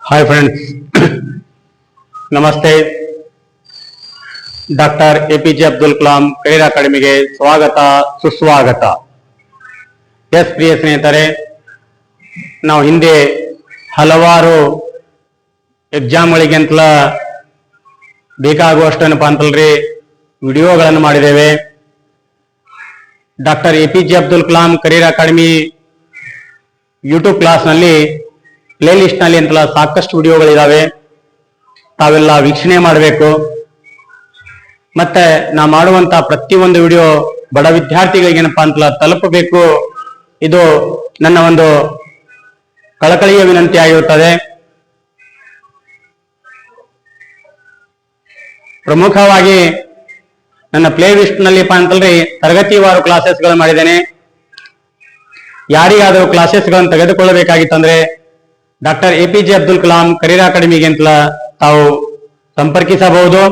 हाय friends, नमस्ते. Doctor APJ Abdul Kalam career ಅಕಾಡೆಮಿಗೆ ಸ್ವಾಗತ ಸುಸ್ವಾಗತ. ಎಸ್ ಪ್ರಿಯ ಸ್ನೇಹಿತರೆ, ನಾವು ಹಿಂದೆ ಹಲವಾರು ಎಕ್ಸಾಮ್ಗಳಿಗೆ ಅಂತಲ ಬೇಕಾಗುವಷ್ಟೇನಪ್ಪ ಅಂತಲ್ರಿ ವಿಡಿಯೋಗಳನ್ನು ಮಾಡಿದ್ದೇವೆ. Doctor APJ Abdul Kalam career academy YouTube ಕ್ಲಾಸ್ನಲ್ಲಿ ಪ್ಲೇ ಲಿಸ್ಟ್ ನಲ್ಲಿ ಅಂತಲ್ಲ ಸಾಕಷ್ಟು ವಿಡಿಯೋಗಳಿದಾವೆ. ತಾವೆಲ್ಲ ವೀಕ್ಷಣೆ ಮಾಡಬೇಕು. ಮತ್ತೆ ನಾ ಮಾಡುವಂತ ಪ್ರತಿಯೊಂದು ವಿಡಿಯೋ ಬಡ ವಿದ್ಯಾರ್ಥಿಗಳಿಗೆ ಏನಪ್ಪಾ ಅಂತಲ್ಲ ತಲುಪಬೇಕು. ಇದು ನನ್ನ ಒಂದು ಕಳಕಳಿಯ ವಿನಂತಿ ಆಗಿರುತ್ತದೆ. ಪ್ರಮುಖವಾಗಿ ನನ್ನ ಪ್ಲೇ ಲಿಸ್ಟ್ ನಲ್ಲಿ ಅಂತಲ್ರಿ ತರಗತಿವಾರು ಕ್ಲಾಸಸ್ಗಳು ಮಾಡಿದ್ದೇನೆ. ಯಾರಿಗಾದರೂ ಕ್ಲಾಸಸ್ಗಳನ್ನು ತೆಗೆದುಕೊಳ್ಳಬೇಕಾಗಿತ್ತಂದ್ರೆ doctor APJ Abdul Kalam career ಅಕಾಡೆಮಿಗೆ ಅಂತಲ ತಾವು ಸಂಪರ್ಕಿಸಬಹುದು.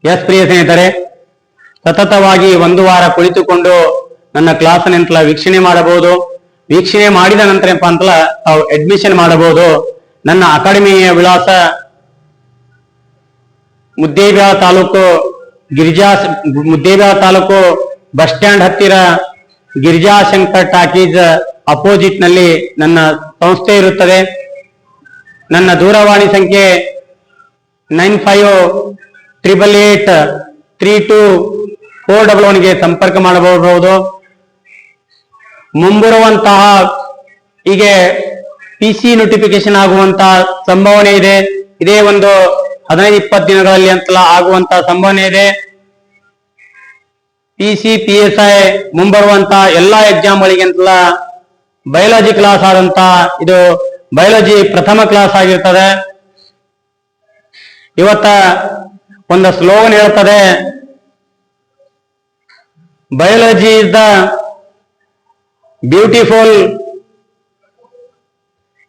ಎಸ್ ಪ್ರಿಯ ಸ್ನೇಹಿತರೆ, ಸತತವಾಗಿ ಒಂದು ವಾರ ಕುಳಿತುಕೊಂಡು ನನ್ನ ಕ್ಲಾಸ್ ಅಂತಲ ವೀಕ್ಷಣೆ ಮಾಡಬಹುದು. ವೀಕ್ಷಣೆ ಮಾಡಿದ ನಂತರ ಏನಪ್ಪಾ ಅಂತಲ್ಲ ತಾವು ಅಡ್ಮಿಷನ್ ಮಾಡಬಹುದು. ನನ್ನ ಅಕಾಡೆಮಿಯ ವಿಳಾಸ ಮುದ್ದೇಬಿಹಾಳ ತಾಲೂಕು ಬಸ್ ಸ್ಟ್ಯಾಂಡ್ ಹತ್ತಿರ ಗಿರಿಜಾ ಶಂಕರ್ ಟಾಕೀಸ್ ಅಪೋಸಿಟ್ ನಲ್ಲಿ ನನ್ನ ಸಂಸ್ಥೆ ಇರುತ್ತದೆ. ನನ್ನ ದೂರವಾಣಿ ಸಂಖ್ಯೆ 9588832411 ಗೆ ಸಂಪರ್ಕ ಮಾಡಬಹುದು. ಮುಂಬರುವಂತಹ ಹೀಗೆ ಪಿಸಿ ನೋಟಿಫಿಕೇಶನ್ ಆಗುವಂತಹ ಸಂಭಾವನೆ ಇದೆ. ಇದೇ ಒಂದು 15-20 ದಿನಗಳಲ್ಲಿ ಅಂತಲ ಆಗುವಂತಹ ಸಂಭಾವನೆ ಇದೆ. ಪಿಸಿ PSI ಮುಂಬರುವಂತ ಎಲ್ಲಾ ಎಕ್ಸಾಮ್ಗಳಿಗೆ ಅಂತಲ ಬಯಾಲಜಿ ಕ್ಲಾಸ್ ಆದಂತ ಇದು ಬಯಾಲಜಿ ಪ್ರಥಮ ಕ್ಲಾಸ್ ಆಗಿರ್ತದೆ. ಇವತ್ತ ಒಂದು ಸ್ಲೋಗನ್ ಹೇಳ್ತದೆ, biology is the beautiful,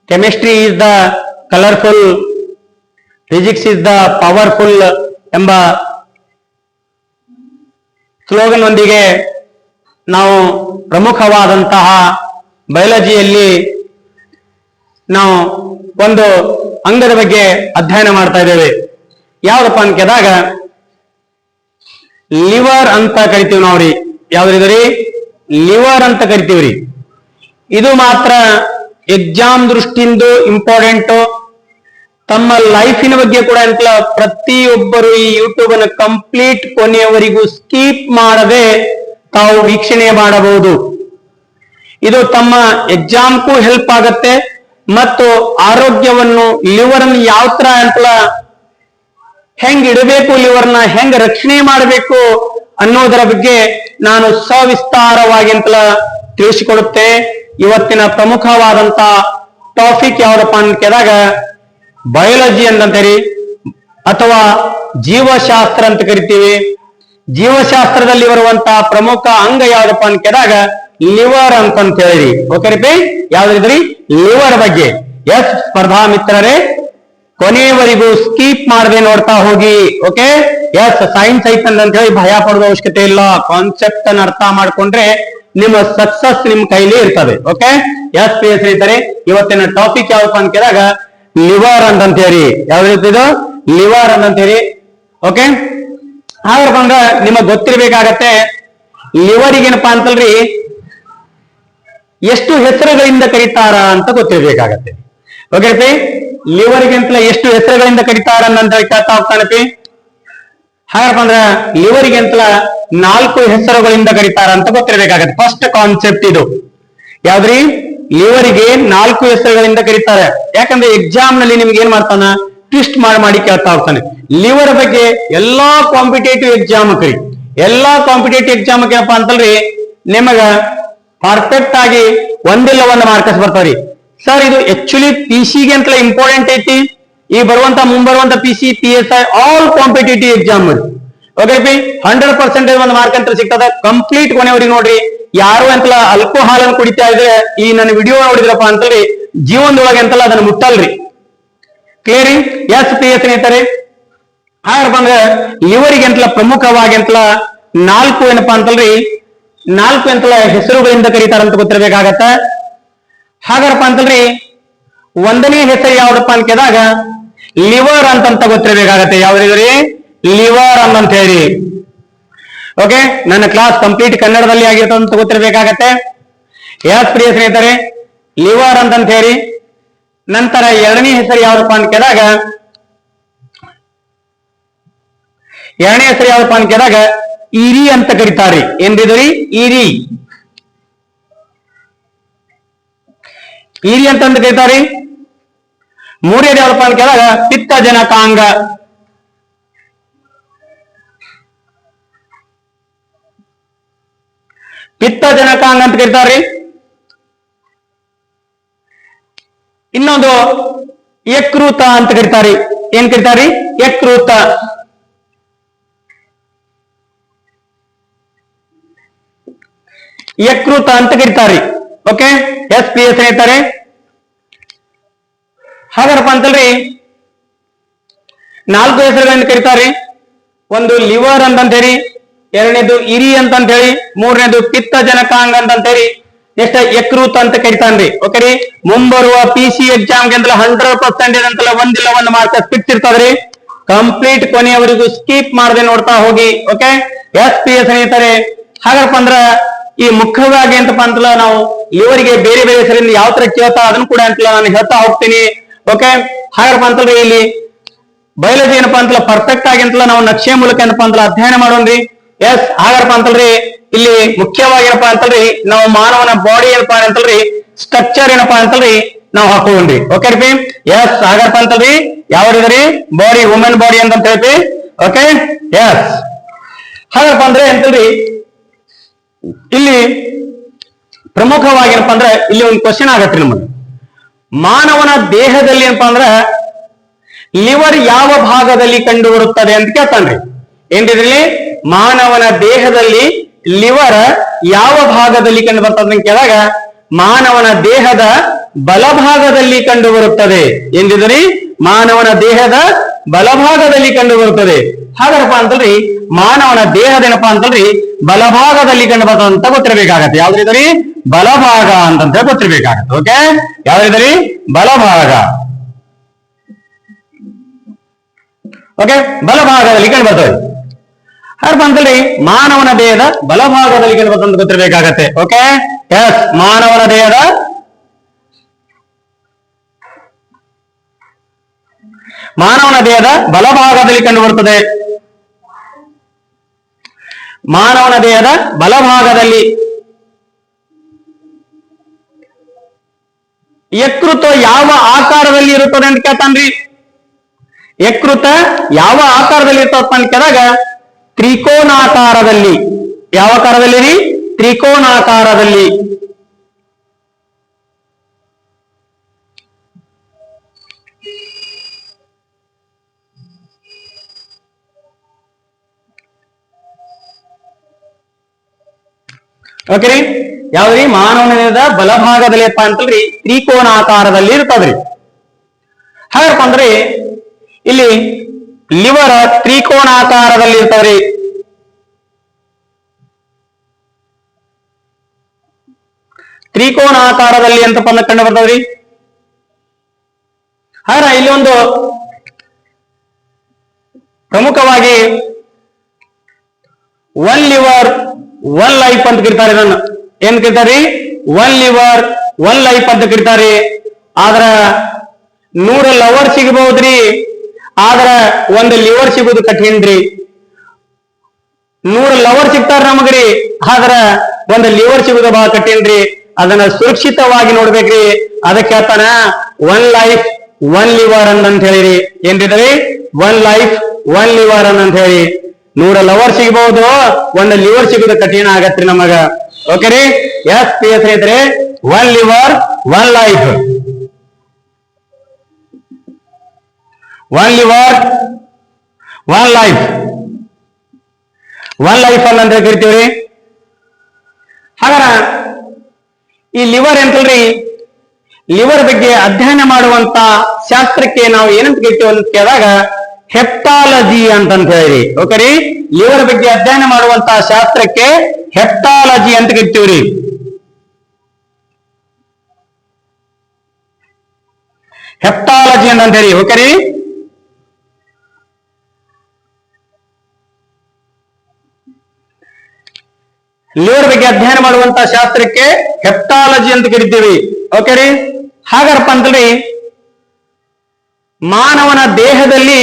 chemistry is the colourful, physics is the powerful ಎಂಬ ಸ್ಲೋಗನ್ ಒಂದಿಗೆ ನಾವು ಪ್ರಮುಖವಾದಂತಹ ಬಯಾಲಜಿಯಲ್ಲಿ ನಾವು ಒಂದು ಅಂಗದ ಬಗ್ಗೆ ಅಧ್ಯಯನ ಮಾಡ್ತಾ ಇದ್ದೇವೆ. ಯಾವ್ದಪ್ಪ ಅನ್ಕೆದಾಗ ಲಿವರ್ ಅಂತ ಕರಿತೀವಿ ನಾವ್ರಿ. ಯಾವ್ದ್ರಿ? ಲಿವರ್ ಅಂತ ಕರಿತೀವ್ರಿ. ಇದು ಮಾತ್ರ ಎಕ್ಸಾಮ್ ದೃಷ್ಟಿಯಿಂದ ಇಂಪಾರ್ಟೆಂಟ್. ತಮ್ಮ ಲೈಫಿನ ಬಗ್ಗೆ ಕೂಡ ಅಂತ ಪ್ರತಿಯೊಬ್ಬರು ಈ ಯೂಟ್ಯೂಬ್ ಅನ್ನು ಕಂಪ್ಲೀಟ್ ಕೊನೆಯವರೆಗೂ ಸ್ಕಿಪ್ ಮಾಡದೆ ತಾವು ವೀಕ್ಷಣೆ ಮಾಡಬಹುದು. ಇದು ತಮ್ಮ ಎಕ್ಸಾಮ್ಗೂ ಹೆಲ್ಪ್ ಆಗತ್ತೆ ಮತ್ತು ಆರೋಗ್ಯವನ್ನು ಲಿವರ್ ಅನ್ನು ಯಾವ ತರ ಅಂತಲ ಹೆಂಗ್ ಇಡಬೇಕು, ಲಿವರ್ನ ಹೆಂಗ್ ರಕ್ಷಣೆ ಮಾಡಬೇಕು ಅನ್ನೋದರ ಬಗ್ಗೆ ನಾನು ಸವಿಸ್ತಾರವಾಗಿ ಅಂತಲ ತಿಳಿಸಿಕೊಡುತ್ತೆ. ಇವತ್ತಿನ ಪ್ರಮುಖವಾದಂತ ಟಾಪಿಕ್ ಯಾವ್ದಪ್ಪ ಅಂದಾಗ ಬಯಾಲಜಿ ಅಂತಂತೀರಿ ಅಥವಾ ಜೀವಶಾಸ್ತ್ರ ಅಂತ ಕರಿತೀವಿ. ಜೀವಶಾಸ್ತ್ರದಲ್ಲಿ ಬರುವಂತಹ ಪ್ರಮುಖ ಅಂಗ ಯಾವ್ದಪ್ಪ ಅಂದಾಗ ಲಿವರ್ ಅಂತ ಹೇಳಿ. ಓಕೆ, ಯಾವ್ದ್ರಿ? ಲಿವರ್ ಬಗ್ಗೆ. ಎಸ್ ಸ್ಪರ್ಧಾ ಮಿತ್ರರೇ, ಕೊನೆಯವರೆಗೂ ಸ್ಕಿಪ್ ಮಾಡದೆ ನೋಡ್ತಾ ಹೋಗಿ. ಓಕೆ, ಎಸ್ ಸೈನ್ಸ್ ಐತಂದ್ ಅಂತ ಹೇಳಿ ಭಯ ಪಡೋದು ಅವಶ್ಯಕತೆ ಇಲ್ಲ. ಕಾನ್ಸೆಪ್ಟ್ ಅನ್ನು ಅರ್ಥ ಮಾಡ್ಕೊಂಡ್ರೆ ನಿಮ್ಮ ಸಕ್ಸಸ್ ನಿಮ್ ಕೈಲಿ ಇರ್ತದೆ. ಓಕೆ, ಎಸ್ ಪ್ರಿಯ ಸ್ನೇಹಿತರೆ, ಇವತ್ತಿನ ಟಾಪಿಕ್ ಯಾವಪ್ಪ ಅಂದಾಗ ಲಿವರ್ ಅಂತ ಹೇಳಿ. ಯಾವ್ದು? ಲಿವರ್ ಅಂತ ಹೇಳಿ. ಓಕೆ, ಹಾಗಾದ್ರೆ ಬಂದ್ರ ನಿಮಗ್ ಗೊತ್ತಿರ್ಬೇಕಾಗತ್ತೆ ಲಿವರಿಗೆ ಏನಪ್ಪಾ ಅಂತಲ್ರಿ ಎಷ್ಟು ಹೆಸರುಗಳಿಂದ ಕರೀತಾರ ಅಂತ ಗೊತ್ತಿರ್ಬೇಕಾಗತ್ತೆ. ಓಕೆ, ಲಿವರ್ಗೆ ಅಂತಲ ಎಷ್ಟು ಹೆಸರುಗಳಿಂದ ಕರೀತಾರ ಅಂತ ಕೇಳ್ತಾ ಹೋಗ್ತಾನಪಿ. ಹಾಗಾದ್ರೆ ಬಂದ್ರ ಲಿವರಿಗೆ ಅಂತಲ 4 ಹೆಸರುಗಳಿಂದ ಕರೀತಾರ ಅಂತ ಗೊತ್ತಿರ್ಬೇಕಾಗತ್ತೆ. ಫಸ್ಟ್ ಕಾನ್ಸೆಪ್ಟ್ ಇದು. ಯಾವ್ದ್ರಿ? ಲಿವರಿಗೆ 4 ಹೆಸರುಗಳಿಂದ ಕರೀತಾರೆ. ಯಾಕಂದ್ರೆ ಎಕ್ಸಾಮ್ ನಲ್ಲಿ ನಿಮ್ಗೆ ಏನ್ ಮಾಡ್ತಾನ ಟ್ವಿಸ್ಟ್ ಮಾಡಿ ಕೇಳ್ತಾ ಹೋಗ್ತಾನೆ. ಲಿವರ್ ಬಗ್ಗೆ ಎಲ್ಲಾ ಕಾಂಪಿಟೇಟಿವ್ ಎಕ್ಸಾಮ್ ಕರಿ, ಎಲ್ಲಾ ಕಾಂಪಿಟೇಟಿವ್ ಎಕ್ಸಾಮ್ ಏನಪ್ಪಾ ಅಂತಲ್ರಿ ನಿಮಗ ಪರ್ಫೆಕ್ಟ್ ಆಗಿ ಒಂದಿಲ್ಲ ಒಂದು ಮಾರ್ಕಸ್ ಬರ್ತಾವ್ರಿ. ಸರ್, ಇದು ಆಕ್ಚುಲಿ ಪಿಸಿಗೆ ಅಂತಲೇ ಇಂಪಾರ್ಟೆಂಟ್ ಐತಿ. ಈ ಮುಂಬರುವಂತ PC PSI all competitive exam. Okay P 100% ಒಂದು ಮಾರ್ಕ್ ಅಂತ ಸಿಗ್ತದ. ಕಂಪ್ಲೀಟ್ ಕೊನೆಯವರಿಗೆ ನೋಡ್ರಿ. ಯಾರು ಅಂತಲ್ಲ ಆಲ್ಕೋಹಾಲ್ ಅನ್ನು ಕುಡಿತಾ ಇದ್ರೆ ಈ ನನ್ನ ವಿಡಿಯೋ ನೋಡಿದ್ರಪ್ಪ ಅಂತೇಳಿ ಜೀವನದೊಳಗೆ ಅಂತಲ್ಲ ಅದನ್ನ ಮುಟ್ಟಲ್ರಿ. ಕ್ಲಿಯರಿ? ಎಸ್ ಪ್ರಿಯ ಸ್ನೇಹಿತರೆ, ಹಾಗಾದ್ರೆ ಬಂದ್ರೆ ಲಿವರಿಗೆ ಅಂತಲ್ಲ ಪ್ರಮುಖವಾಗಿ ಅಂತಲ್ಲ 4 ಏನಪ್ಪಾ ಅಂತಲ್ರಿ 4 ಅಂತಲ್ಲ ಹೆಸರುಗಳಿಂದ ಕರೀತಾರಂತ ಗೊತ್ತಿರಬೇಕಾಗತ್ತ. ಹಾಗಾರಪ್ಪ ಅಂತಲ್ರಿ ಒಂದನೇ ಹೆಸರು ಯಾವ್ದಪ್ಪ ಅಂತ ಕೇಳಿದಾಗ ಲಿವರ್ ಅಂತ ಗೊತ್ತಿರಬೇಕಾಗತ್ತೆ. ಯಾವ್ದ್ರಿ? ಲಿವರ್ ಅಂತ ಹೇಳಿ. ಓಕೆ, ನನ್ನ ಕ್ಲಾಸ್ ಕಂಪ್ಲೀಟ್ ಕನ್ನಡದಲ್ಲಿ ಆಗಿರ್ತದೆ ಅಂತ ಗೊತ್ತಿರಬೇಕಾಗತ್ತೆ. ಎಸ್ ಪ್ರಿಯ ಸ್ನೇಹಿತರೆ, ಲಿವರ್ ಅಂತ ಹೇಳಿ. ನಂತರ ಎರಡನೇ ಹೆಸರು ಯಾವ್ದಪ್ಪ ಅಂತ ಕೇಳಿದಾಗ ಇರಿ ಅಂತ ಕರೀತಾರೆ. ಏನ್ರಿ? ಇರಿ. ಇರಿ ಅಂತ ಕರೀತಾರೆ. ಮೂರನೇದು ಯಾವ್ದಪ್ಪ ಅಂತ ಕೇಳಿದಾಗ ಪಿತ್ತಜನಕಾಂಗ. ಪಿತ್ತಜನಕಾಂಗ ಅಂತ ಕರೀತಾರೆ. ಇನ್ನೊಂದು ಯಕೃತ ಅಂತ ಕರೀತಾರೆ. ಏನ್ ಕರೀತಾರೆ? ಯಕೃತ. ಯಕೃತ ಅಂತ ಕರೀತಾರೆ. ಓಕೆ, ಎಸ್ ಪಿ ಎಸ್ ಹೇಳ್ತಾರೆ. ಹಾಗಾರಪ್ಪ ಅಂತಲ್ರಿ, 4 ಹೆಸರುಗಳನ್ನು ಕರೀತಾರೆ. ಒಂದು ಲಿವರ್ ಅಂತ ಹೇಳಿ, ಎರಡನೇದು ಇರಿ ಅಂತ ಹೇಳಿ, ಮೂರನೇದು ಪಿತ್ತಜನಕಾಂಗ ಅಂತ ಹೇಳಿ, ನೆಕ್ಸ್ಟ್ ಯಕೃತ ಅಂತ ಕರಿತಾನ್ರಿ. ಓಕೆ ರೀ, ಮುಂಬರುವ PC ಎಕ್ಸಾಮ್ಗೆ ಅಂತಲ್ಲ 100% ಅಂತಲ್ಲ ಒಂದಿಲ್ಲ ಒಂದು ಮಾರ್ಕ್ಸ್ ಫಿಕ್ಸ್ ಇರ್ತದ್ರಿ. ಕಂಪ್ಲೀಟ್ ಕೊನೆಯವರೆಗೂ ಸ್ಕಿಪ್ ಮಾಡದೆ ನೋಡ್ತಾ ಹೋಗಿ. ಓಕೆ, ಎಸ್ ಪಿ ಎಸ್ ಹೇಳ್ತಾರೆ. ಹಾಗಪ್ಪ ಅಂದ್ರ ಈ ಮುಖ್ಯವಾಗಿ ಅಂತಪ್ಪ ಅಂತಲ್ಲ ನಾವು ಇವರಿಗೆ ಬೇರೆ ಬೇರೆ ಹೆಸರಿಂದ ಯಾವ ತರ ಕೇಳ್ತಾ ಅದನ್ನು ಕೂಡ ಅಂತಲ್ಲ ನಾನು ಹೇಳ್ತಾ ಹೋಗ್ತೀನಿ. ಓಕೆ, ಹಾಗಪ್ಪ ಅಂತಲ್ರಿ ಇಲ್ಲಿ ಬಯಾಲಜಿ ಏನಪ್ಪಾ ಅಂತಲ್ಲ ಪರ್ಫೆಕ್ಟ್ ಆಗಿ ಅಂತಲ್ಲ ನಾವು ನಕ್ಷೆ ಮೂಲಕ ಏನಪ್ಪಾ ಅಂತಲ್ಲ ಅಧ್ಯಯನ ಮಾಡೋಣ್ರಿ. ಎಸ್, ಹಾಗಪ್ಪ ಅಂತಲ್ರಿ ಇಲ್ಲಿ ಮುಖ್ಯವಾಗಿ ಏನಪ್ಪಾ ಅಂತಲ್ರಿ ನಾವು ಮಾನವನ ಬಾಡಿ ಏನಪ್ಪಾ ಅಂತಲ್ರಿ ಸ್ಟ್ರಕ್ಚರ್ ಏನಪ್ಪಾ ಅಂತಲ್ರಿ ನಾವು ಹಾಕೋಣ್ರಿ. ಓಕೆ ರೀ, ಎಸ್, ಹಾಗಪ್ಪ ಅಂತಲ್ರಿ ಯಾವ್ದ್ರಿ ಬಾಡಿ, ವುಮೆನ್ ಬಾಡಿ ಅಂತ ಹೇಳ್ತೀವಿ. ಓಕೆ, ಎಸ್, ಹಾಗಪ್ಪ ಅಂದ್ರೆ ಅಂತಲ್ರಿ ಇಲ್ಲಿ ಪ್ರಮುಖವಾಗಿ ಏನಪ್ಪಾ ಅಂದ್ರೆ ಇಲ್ಲಿ ಒಂದು ಕ್ವಶನ್ ಆಗತ್ರಿ ನಮಗೆ. ಮಾನವನ ದೇಹದಲ್ಲಿ ಏನಪ್ಪಾ ಅಂದ್ರ ಲಿವರ್ ಯಾವ ಭಾಗದಲ್ಲಿ ಕಂಡು ಬರುತ್ತದೆ ಅಂತ ಕೇಳ್ತಾನ್ರಿ. ಏನ್ರಿ? ಮಾನವನ ದೇಹದಲ್ಲಿ ಲಿವರ್ ಯಾವ ಭಾಗದಲ್ಲಿ ಕಂಡು ಬರ್ತದೆ ಅಂತ ಕೇಳಿದಾಗ ಮಾನವನ ದೇಹದ ಬಲಭಾಗದಲ್ಲಿ ಕಂಡು ಬರುತ್ತದೆ. ಏನಿದ್ರಿ? ಮಾನವನ ದೇಹದ ಬಲಭಾಗದಲ್ಲಿ ಕಂಡು ಬರುತ್ತದೆ. ಹಾಗಾರಪ್ಪ ಅಂತಲ್ರಿ ಮಾನವನ ದೇಹದ ಏನಪ್ಪಾ ಅಂತಲ್ರಿ ಬಲಭಾಗದಲ್ಲಿ ಕಂಡು ಬರ್ತದೆ ಅಂತ ಗೊತ್ತಿರಬೇಕಾಗತ್ತೆ. ಯಾವ್ದ್ರಿ? ಬಲಭಾಗ ಅಂತ ಗೊತ್ತಿರಬೇಕಾಗತ್ತೆ. ಓಕೆ, ಯಾವ್ದ್ರಿ? ಬಲಭಾಗ. ಓಕೆ, ಬಲಭಾಗದಲ್ಲಿ ಕಂಡು ಬರ್ತದೆ. ಹಾಗಪ್ಪ ಅಂತಲ್ರಿ ಮಾನವನ ದೇಹದ ಬಲಭಾಗದಲ್ಲಿ ಕಂಡು ಬರ್ತದೆ ಅಂತ ಗೊತ್ತಿರಬೇಕಾಗತ್ತೆ. ಓಕೆ, ಎಸ್, ಮಾನವನ ದೇಹದ ಬಲಭಾಗದಲ್ಲಿ ಕಂಡು ಬರುತ್ತದೆ. ಮಾನವನ ದೇಹದ ಬಲಭಾಗದಲ್ಲಿ. ಯಕೃತ ಯಾವ ಆಕಾರದಲ್ಲಿ ಇರುತ್ತದೆ ಅಂತ ಕೇಳ್ತಾನ್ರಿ. ಯಕೃತ ಯಾವ ಆಕಾರದಲ್ಲಿ ಇರ್ತಪ್ಪ ಅಂತ ಕೇಳಿದಾಗ ತ್ರಿಕೋನಾಕಾರದಲ್ಲಿ. ಯಾವ ಆಕಾರದಲ್ಲಿ ರೀ? ತ್ರಿಕೋನಾಕಾರದಲ್ಲಿ. ಓಕೆ ರೀ, ಯಾವ್ದ್ರಿ? ಮಾನವನ ದೇಹದ ಬಲಭಾಗದಲ್ಲಿ ಅಪ್ಪ ಅಂತಲ್ರಿ ತ್ರಿಕೋನಾಕಾರದಲ್ಲಿ ಇರ್ತದ್ರಿ. ಹಾಗಪ್ಪ ಅಂದ್ರೆ ಇಲ್ಲಿ ಲಿವರ್ ತ್ರಿಕೋನಾಕಾರದಲ್ಲಿ ಇರ್ತದ್ರಿ. ತ್ರಿಕೋನಾಕಾರದಲ್ಲಿ ಅಂತಪ್ಪ ಅಂದ ಕಂಡು ಬರ್ತದ್ರಿ. ಹಾಗ ಇಲ್ಲಿ ಒಂದು ಪ್ರಮುಖವಾಗಿ ಒನ್ ಲಿವರ್ ಒನ್ ಲೈಫ್ ಅಂತ ಕರೀತಾರೆ. ಇದನ್ನ ಏನ್ ಕರೀತಾರೆ? ಒನ್ ಲಿವರ್ ಒನ್ ಲೈಫ್ ಅಂತ ಕರೀತಾರೆ. ಆದ್ರ 100 ಲವರ್ ಸಿಗಬಹುದ್ರಿ, ಆದ್ರ ಒಂದು ಲಿವರ್ ಸಿಗೋದು ಕಠಿಣ್ರಿ. 100 ಲವರ್ ಸಿಗ್ತಾರ ನಮಗ್ರಿ, ಆದ್ರ ಒಂದು ಲಿವರ್ ಸಿಗೋದು ಬಹಳ ಕಠಿಣ್ರಿ. ಅದನ್ನ ಸುರಕ್ಷಿತವಾಗಿ ನೋಡ್ಬೇಕ್ರಿ. ಅದಕ್ಕೆ ಹೇಳ್ತಾನ ಒನ್ ಲೈಫ್ ಒನ್ ಲಿವರ್ ಅಂತ ಹೇಳಿರಿ. ಏನ್ರಿ? ಒನ್ ಲೈಫ್ ಒನ್ ಲಿವರ್ ಅಂತ ಹೇಳಿ 100 ಲವರ್ ಸಿಗಬಹುದು, ಒಂದು ಲಿವರ್ ಸಿಗೋದು ಕಠಿಣ ಆಗತ್ರಿ ನಮಗ. ಓಕೆ ರೀ, ಎಸ್ ಪಿ ಎಸ್ ಐತ್ರಿ. One liver one life. One liver one life. One life ಅಂತ ಕರಿತೀವ್ರಿ. ಹಾಗಾರ ಈ ಲಿವರ್ ಎಂತಲ್ರಿ ಲಿವರ್ ಬಗ್ಗೆ ಅಧ್ಯಯನ ಮಾಡುವಂತ ಶಾಸ್ತ್ರಕ್ಕೆ ನಾವು ಏನಂತ ಕರಿತೀವಿ ಅಂತ ಕೇಳಿದಾಗ ಹೆಪ್ಟಾಲಜಿ ಅಂತ ಹೇಳಿರಿ. ಓಕೆ ರೀ, ಲಿವರ್ ಬಗ್ಗೆ ಅಧ್ಯಯನ ಮಾಡುವಂತ ಶಾಸ್ತ್ರಕ್ಕೆ ಹೆಪ್ಟಾಲಜಿ ಅಂತ ಕರಿತೀವ್ರಿ. ಹೆಪ್ಟಾಲಜಿ ಅಂತ ಹೇಳಿ. ಓಕೆ ರೀ, ಲಿವರ್ ಬಗ್ಗೆ ಅಧ್ಯಯನ ಮಾಡುವಂತ ಶಾಸ್ತ್ರಕ್ಕೆ ಹೆಪ್ಟಾಲಜಿ ಅಂತ ಕರಿತೀವಿ. ಓಕೆ ರೀ, ಹಾಗಾರಪ್ಪ ಅಂತೇಳಿ ಮಾನವನ ದೇಹದಲ್ಲಿ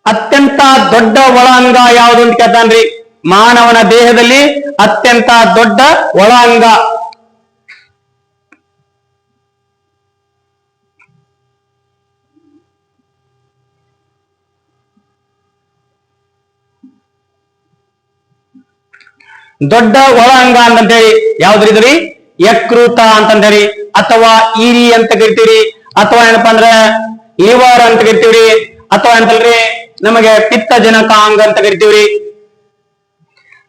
ಅತ್ಯಂತ ದೊಡ್ಡ ಒಳ ಅಂಗ ಯಾವುದು ಅಂತ ಕೇಳ್ತಾನ್ರಿ. ಮಾನವನ ದೇಹದಲ್ಲಿ ಅತ್ಯಂತ ದೊಡ್ಡ ಒಳ ಅಂಗ ದೊಡ್ಡ ಒಳ ಅಂಗ ಅಂತಂತೇಳಿ ಯಾವ್ದ್ರಿದ್ರಿ? ಯಕೃತ ಅಂತಂದೇಳಿ, ಅಥವಾ ಈರಿ ಅಂತ ಕರಿತೀವಿ, ಅಥವಾ ಏನಪ್ಪಾ ಅಂದ್ರೆ ಲಿವರ್ ಅಂತ ಕರಿತೀವ್ರಿ, ಅಥವಾ ಅಂತಲ್ರಿ ನಮಗೆ ಪಿತ್ತಜನಕ ಅಂಗ ಅಂತ ಕರಿತೀವ್ರಿ.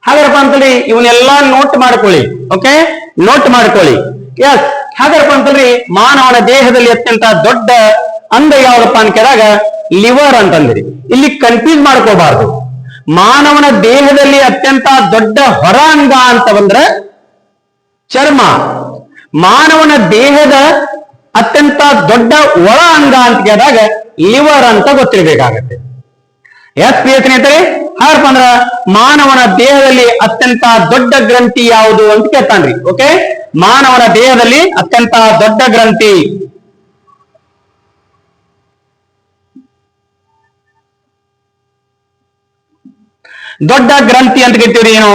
ಹಾಗಾರಪ್ಪ ಅಂತೇಳಿ ಇವನ್ನೆಲ್ಲಾ ನೋಟ್ ಮಾಡ್ಕೊಳ್ಳಿ. ಓಕೆ, ನೋಟ್ ಮಾಡ್ಕೊಳ್ಳಿ. ಎಸ್, ಹಾಗಾರಪ್ಪ ಅಂತಂದ್ರಿ ಮಾನವನ ದೇಹದಲ್ಲಿ ಅತ್ಯಂತ ದೊಡ್ಡ ಅಂಗ ಯಾವ್ದಪ್ಪ ಅಂತ ಕೇಳಿದಾಗ ಲಿವರ್ ಅಂತಂದ್ರಿ. ಇಲ್ಲಿ ಕನ್ಫ್ಯೂಸ್ ಮಾಡ್ಕೋಬಾರ್ದು. ಮಾನವನ ದೇಹದಲ್ಲಿ ಅತ್ಯಂತ ದೊಡ್ಡ ಹೊರ ಅಂಗ ಅಂತ ಬಂದ್ರೆ ಚರ್ಮ. ಮಾನವನ ದೇಹದ ಅತ್ಯಂತ ದೊಡ್ಡ ಒಳ ಅಂಗ ಅಂತ ಕೇಳಿದಾಗ ಲಿವರ್ ಅಂತ ಗೊತ್ತಿರಬೇಕಾಗತ್ತೆ. ಎಸ್ ಪ್ರಿಯ ಸ್ನೇಹಿತರೆ, ಹಾಗಪ್ಪ ಅಂದ್ರ ಮಾನವನ ದೇಹದಲ್ಲಿ ಅತ್ಯಂತ ದೊಡ್ಡ ಗ್ರಂಥಿ ಯಾವುದು ಅಂತ ಕೇಳ್ತಾನ್ರಿ. ಓಕೆ, ಮಾನವನ ದೇಹದಲ್ಲಿ ಅತ್ಯಂತ ದೊಡ್ಡ ಗ್ರಂಥಿ ಅಂತ ಕೇಳ್ತೀವ್ರಿ. ಏನು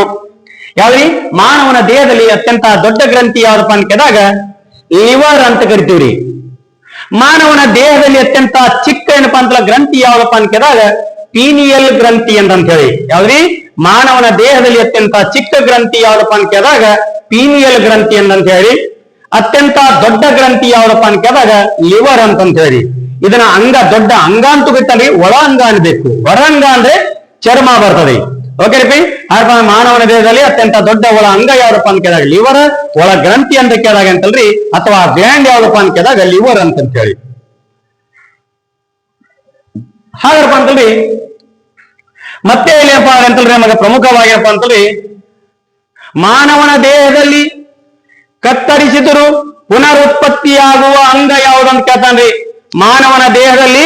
ಯಾವ್ರಿ? ಮಾನವನ ದೇಹದಲ್ಲಿ ಅತ್ಯಂತ ದೊಡ್ಡ ಗ್ರಂಥಿ ಯಾವ್ದಪ್ಪ ಅಂತ ಕೇಳಿದಾಗ ಲಿವರ್ ಅಂತ ಕರಿತೀವ್ರಿ. ಮಾನವನ ದೇಹದಲ್ಲಿ ಅತ್ಯಂತ ಚಿಕ್ಕ ಏನಪ್ಪಾ ಅಂತ ಗ್ರಂಥಿ ಯಾವ್ದಪ್ಪ ಅಂತ ಕೇಳಿದಾಗ ಪೀನಿಯಲ್ ಗ್ರಂಥಿ ಅಂತ ಹೇಳಿ. ಯಾವ್ದ್ರಿ? ಮಾನವನ ದೇಹದಲ್ಲಿ ಅತ್ಯಂತ ಚಿಕ್ಕ ಗ್ರಂಥಿ ಯಾವ್ದಪ್ಪ ಅಂತ ಕೇಳಿದಾಗ ಪೀನಿಯಲ್ ಗ್ರಂಥಿ ಅಂತ ಹೇಳಿ. ಅತ್ಯಂತ ದೊಡ್ಡ ಗ್ರಂಥಿ ಯಾವ್ದಪ್ಪ ಅಂತ ಕೇಳಿದಾಗ ಲಿವರ್ ಅಂತ ಹೇಳಿ. ಇದನ್ನ ಅಂಗ, ದೊಡ್ಡ ಅಂಗ ಅಂತ ಗೊತ್ತಲ್ರಿ, ಒಳ ಅಂಗ ಅನ್ಬೇಕು. ಹೊರ ಅಂಗ ಅಂದ್ರೆ ಚರ್ಮ ಬರ್ತದೆ. ಓಕೆ ರೀ, ಮಾನವನ ದೇಹದಲ್ಲಿ ಅತ್ಯಂತ ದೊಡ್ಡ ಒಳ ಅಂಗ ಯಾವ್ದಪ್ಪ ಅಂತ ಕೇಳಿದಾಗ ಲಿವರ್, ಒಳ ಗ್ರಂಥಿ ಅಂತ ಕೇಳಿದಾಗ ಅಂತಲ್ರಿ, ಅಥವಾ ಗ್ಲ್ಯಾಂಡ್ ಯಾವ್ದಪ್ಪ ಅಂತ ಕೇಳಿದಾಗ ಲಿವರ್ ಅಂತ ಹೇಳಿ. ಹಾಗಪ್ಪ ಅಂತಲ್ರಿ ಮತ್ತೆ ಏನಪ್ಪ ಅಂತಲ್ರಿ ನಮಗೆ ಪ್ರಮುಖವಾಗಿರಪ್ಪ ಅಂತಲ್ರಿ ಮಾನವನ ದೇಹದಲ್ಲಿ ಕತ್ತರಿಸಿದರೂ ಪುನರುತ್ಪತ್ತಿಯಾಗುವ ಅಂಗ ಯಾವ್ದಂತ ಕೇಳ್ತಾನ್ರಿ. ಮಾನವನ ದೇಹದಲ್ಲಿ